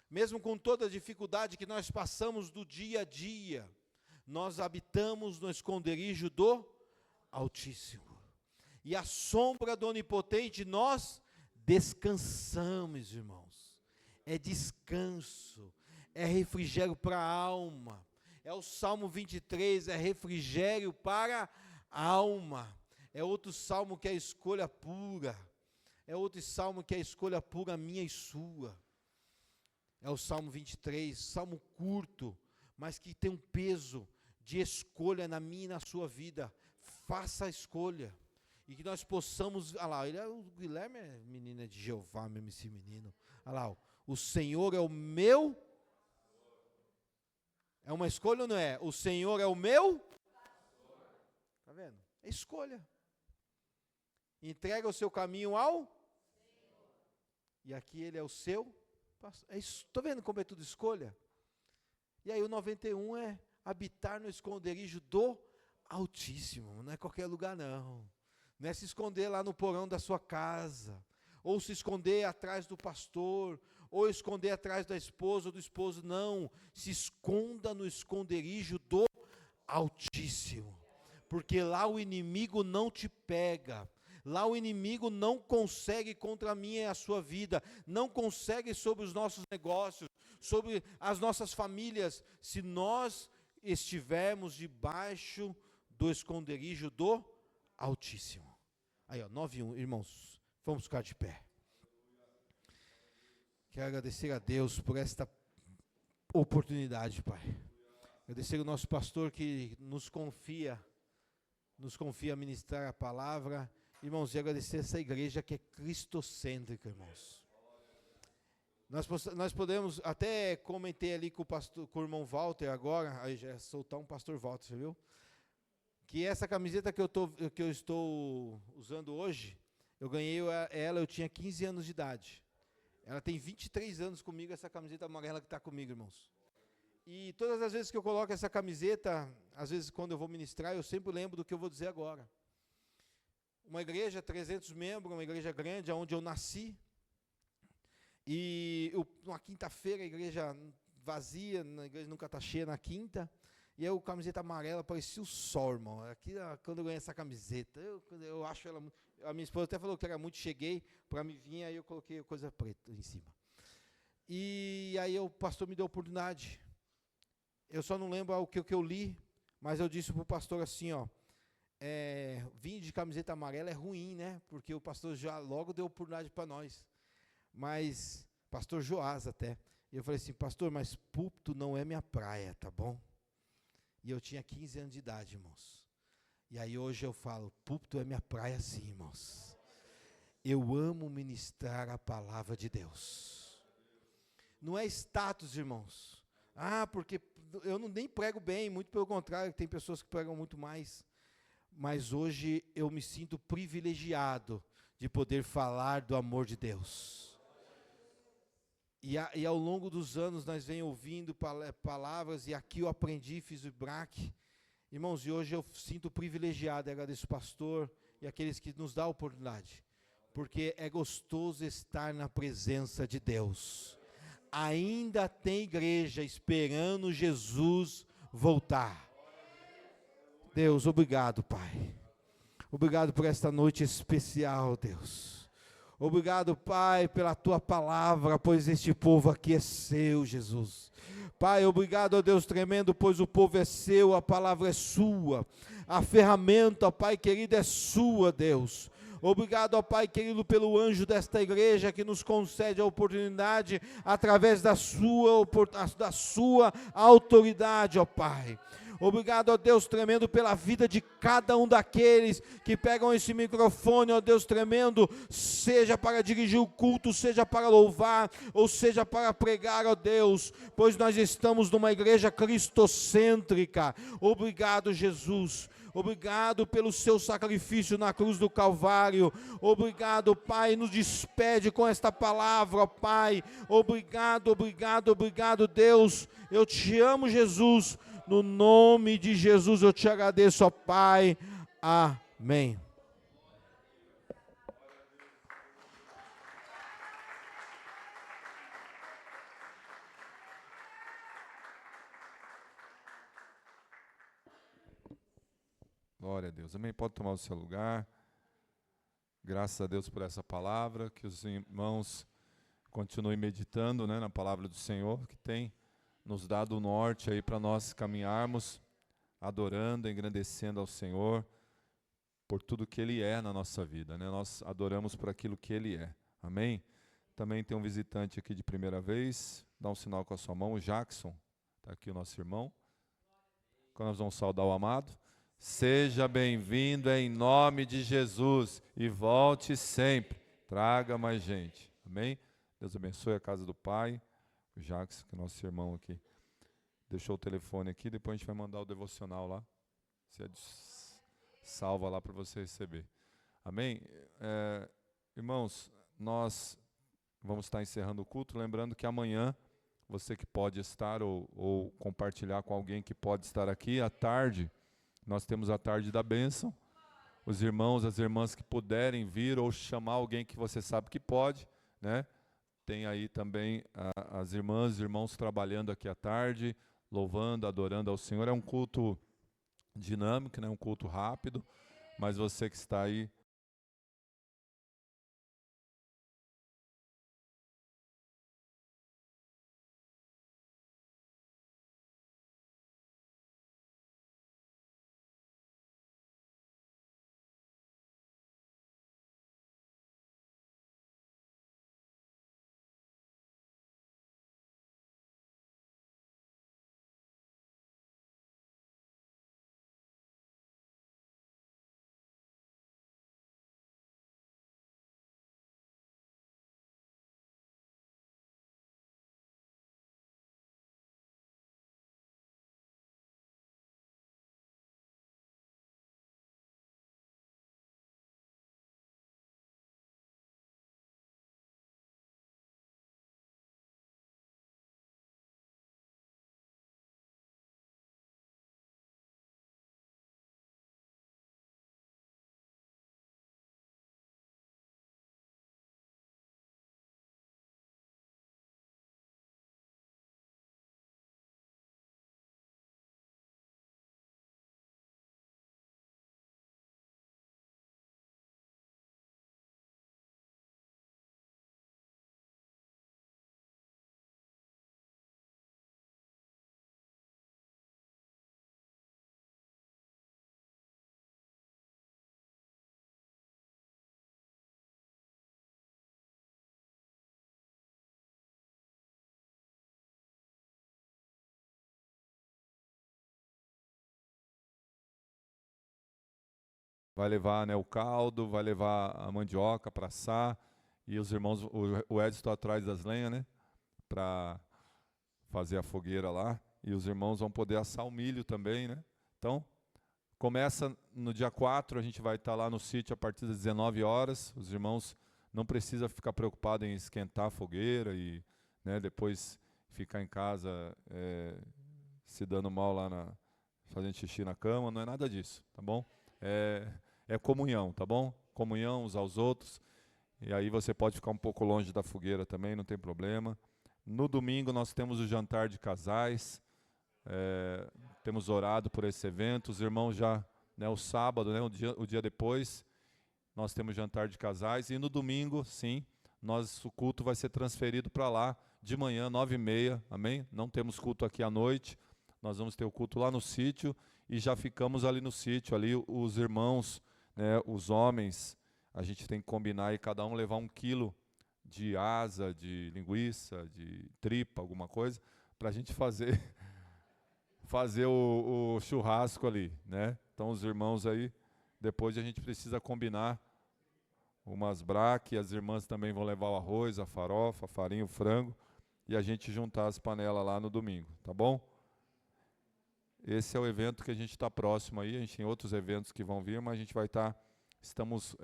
Mesmo com toda a dificuldade que nós passamos do dia a dia, nós habitamos no esconderijo do Altíssimo. E a sombra do Onipotente nós descansamos, irmãos. É descanso, é refrigério para a alma. É o Salmo 23, é refrigério para a alma. É outro salmo que é a escolha pura. É outro salmo que é a escolha pura minha e sua. É o Salmo 23, salmo curto, mas que tem um peso. de escolha na minha e na sua vida. Faça a escolha. E que nós possamos, olha lá, o Guilherme é menino de Jeová mesmo, esse menino. Olha lá, o Senhor é o meu. É uma escolha ou não é? O Senhor é o meu. Está vendo? É escolha. Entrega o seu caminho ao. E aqui ele é o seu. Estou vendo como é tudo escolha? E aí o 91 é habitar no esconderijo do Altíssimo. Não é qualquer lugar não. Não é se esconder lá no porão da sua casa. Ou se esconder atrás do pastor. Ou esconder atrás da esposa ou do esposo. Não. Se esconda no esconderijo do Altíssimo. Porque lá o inimigo não te pega. Lá o inimigo não consegue contra a minha e a sua vida, não consegue sobre os nossos negócios, sobre as nossas famílias, se nós estivermos debaixo do esconderijo do Altíssimo. Aí, ó, 9:1, irmãos, vamos ficar de pé. Quero agradecer a Deus por esta oportunidade, Pai. Agradecer ao nosso pastor que nos confia a ministrar a palavra. Irmãos, e agradecer essa igreja que é cristocêntrica, irmãos. Nós podemos, até comentei ali com o irmão Walter agora, aí já é soltar um pastor Walter, você viu? Que essa camiseta que eu estou usando hoje, eu ganhei ela, eu tinha 15 anos de idade. Ela tem 23 anos comigo, essa camiseta amarela que está comigo, irmãos. E todas as vezes que eu coloco essa camiseta, às vezes quando eu vou ministrar, eu sempre lembro do que eu vou dizer agora. Uma igreja, 300 membros, uma igreja grande, onde eu nasci. E uma quinta-feira, a igreja vazia, a igreja nunca está cheia na quinta. E aí, a camiseta amarela parecia o sol, irmão. Aqui, quando eu ganhei essa camiseta, eu acho ela. A minha esposa até falou que era muito, cheguei para me vir, aí eu coloquei coisa preta em cima. E aí, o pastor me deu a oportunidade. Eu só não lembro o que eu li, mas eu disse para o pastor assim, ó. Vir de camiseta amarela é ruim, né? Porque o pastor já logo deu oportunidade para nós. Mas, pastor Joás até. E eu falei assim, pastor, mas púlpito não é minha praia, tá bom? E eu tinha 15 anos de idade, irmãos. E aí hoje eu falo, púlpito é minha praia sim, irmãos. Eu amo ministrar a palavra de Deus. Não é status, irmãos. Porque eu nem prego bem, muito pelo contrário, tem pessoas que pregam muito mais. Mas hoje eu me sinto privilegiado de poder falar do amor de Deus. E ao longo dos anos nós vem ouvindo palavras, e aqui eu aprendi, fiz o BRAC. Irmãos, e hoje eu sinto privilegiado, e agradeço o pastor e aqueles que nos dão a oportunidade. Porque é gostoso estar na presença de Deus. Ainda tem igreja esperando Jesus voltar. Deus, obrigado, Pai. Obrigado por esta noite especial, Deus. Obrigado, Pai, pela Tua palavra, pois este povo aqui é seu, Jesus. Pai, obrigado, ó Deus tremendo, pois o povo é seu, a palavra é sua. A ferramenta, ó Pai querido, é sua, Deus. Obrigado, ó Pai querido, pelo anjo desta igreja que nos concede a oportunidade, através da sua autoridade, ó Pai. Obrigado, ó Deus tremendo, pela vida de cada um daqueles que pegam esse microfone, ó Deus tremendo, seja para dirigir o culto, seja para louvar, ou seja para pregar, ó Deus, pois nós estamos numa igreja cristocêntrica. Obrigado, Jesus. Obrigado pelo seu sacrifício na cruz do Calvário. Obrigado, Pai, nos despede com esta palavra, ó Pai. Obrigado, obrigado, obrigado, Deus. Eu te amo, Jesus. No nome de Jesus eu te agradeço, ó Pai. Amém. Glória a Deus. Amém. Pode tomar o seu lugar. Graças a Deus por essa palavra. Que os irmãos continuem meditando, né, na palavra do Senhor, que tem nos dado o norte aí para nós caminharmos, adorando, engrandecendo ao Senhor por tudo que Ele é na nossa vida, né? Nós adoramos por aquilo que Ele é. Amém? Também tem um visitante aqui de primeira vez. Dá um sinal com a sua mão, o Jackson. Está aqui o nosso irmão. quando nós vamos saudar o amado. Seja bem-vindo em nome de Jesus e volte sempre. Traga mais gente. Amém? Deus abençoe a casa do Pai. O Jacques, que é nosso irmão aqui, deixou o telefone aqui. Depois a gente vai mandar o devocional lá. Você salva lá para você receber. Amém? Irmãos, nós vamos estar encerrando o culto. Lembrando que amanhã, você que pode estar ou compartilhar com alguém que pode estar aqui, à tarde, nós temos a tarde da bênção. Os irmãos, as irmãs que puderem vir ou chamar alguém que você sabe que pode, né? Tem aí também as irmãs e irmãos trabalhando aqui à tarde, louvando, adorando ao Senhor. É um culto dinâmico, né? Um culto rápido, mas você que está aí, vai levar, né, o caldo, vai levar a mandioca para assar, e os irmãos, o Edson está atrás das lenhas, né, para fazer a fogueira lá, e os irmãos vão poder assar o milho também, né. Então, começa no dia 4, a gente vai estar lá no sítio a partir das 19 horas, os irmãos não precisam ficar preocupados em esquentar a fogueira e, né, depois ficar em casa se dando mal lá, fazendo xixi na cama, não é nada disso, tá bom? É comunhão, tá bom? Comunhão uns aos outros. E aí você pode ficar um pouco longe da fogueira também, não tem problema. No domingo nós temos o jantar de casais. Temos orado por esse evento. Os irmãos já, né, o sábado, né, o dia depois, nós temos jantar de casais. E no domingo, sim, o culto vai ser transferido para lá de manhã, 9h30, amém? Não temos culto aqui à noite. Nós vamos ter o culto lá no sítio e já ficamos ali no sítio, ali os irmãos, né, os homens, a gente tem que combinar e cada um levar 1 quilo de asa, de linguiça, de tripa, alguma coisa, para a gente fazer o churrasco ali, né? Então os irmãos aí, depois a gente precisa combinar umas braques, as irmãs também vão levar o arroz, a farofa, a farinha, o frango, e a gente juntar as panelas lá no domingo, tá bom? Esse é o evento que a gente está próximo aí, a gente tem outros eventos que vão vir, mas a gente vai estar, estamos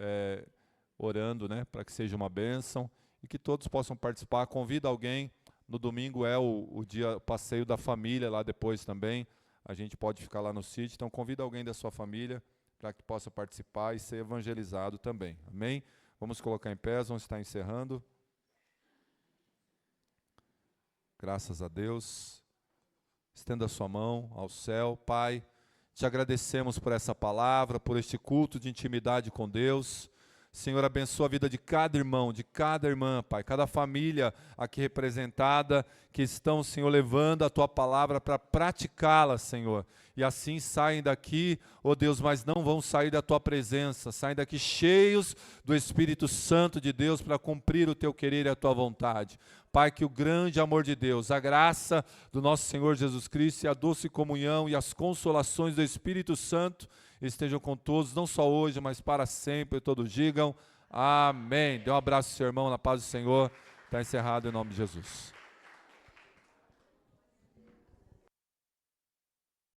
orando, né, para que seja uma bênção e que todos possam participar. Convida alguém, no domingo é o dia passeio da família lá depois também, a gente pode ficar lá no sítio, então convida alguém da sua família para que possa participar e ser evangelizado também, amém? Vamos colocar em pé, vamos estar encerrando. Graças a Deus. Estenda a sua mão ao céu. Pai, te agradecemos por essa palavra, por este culto de intimidade com Deus. Senhor, abençoa a vida de cada irmão, de cada irmã, Pai, cada família aqui representada, que estão, Senhor, levando a Tua palavra para praticá-la, Senhor. E assim saem daqui, ó Deus, mas não vão sair da Tua presença, saem daqui cheios do Espírito Santo de Deus para cumprir o Teu querer e a Tua vontade. Pai, que o grande amor de Deus, a graça do nosso Senhor Jesus Cristo e a doce comunhão e as consolações do Espírito Santo estejam com todos, não só hoje, mas para sempre. Todos digam amém. Dê um abraço ao seu irmão na paz do Senhor. Está encerrado em nome de Jesus.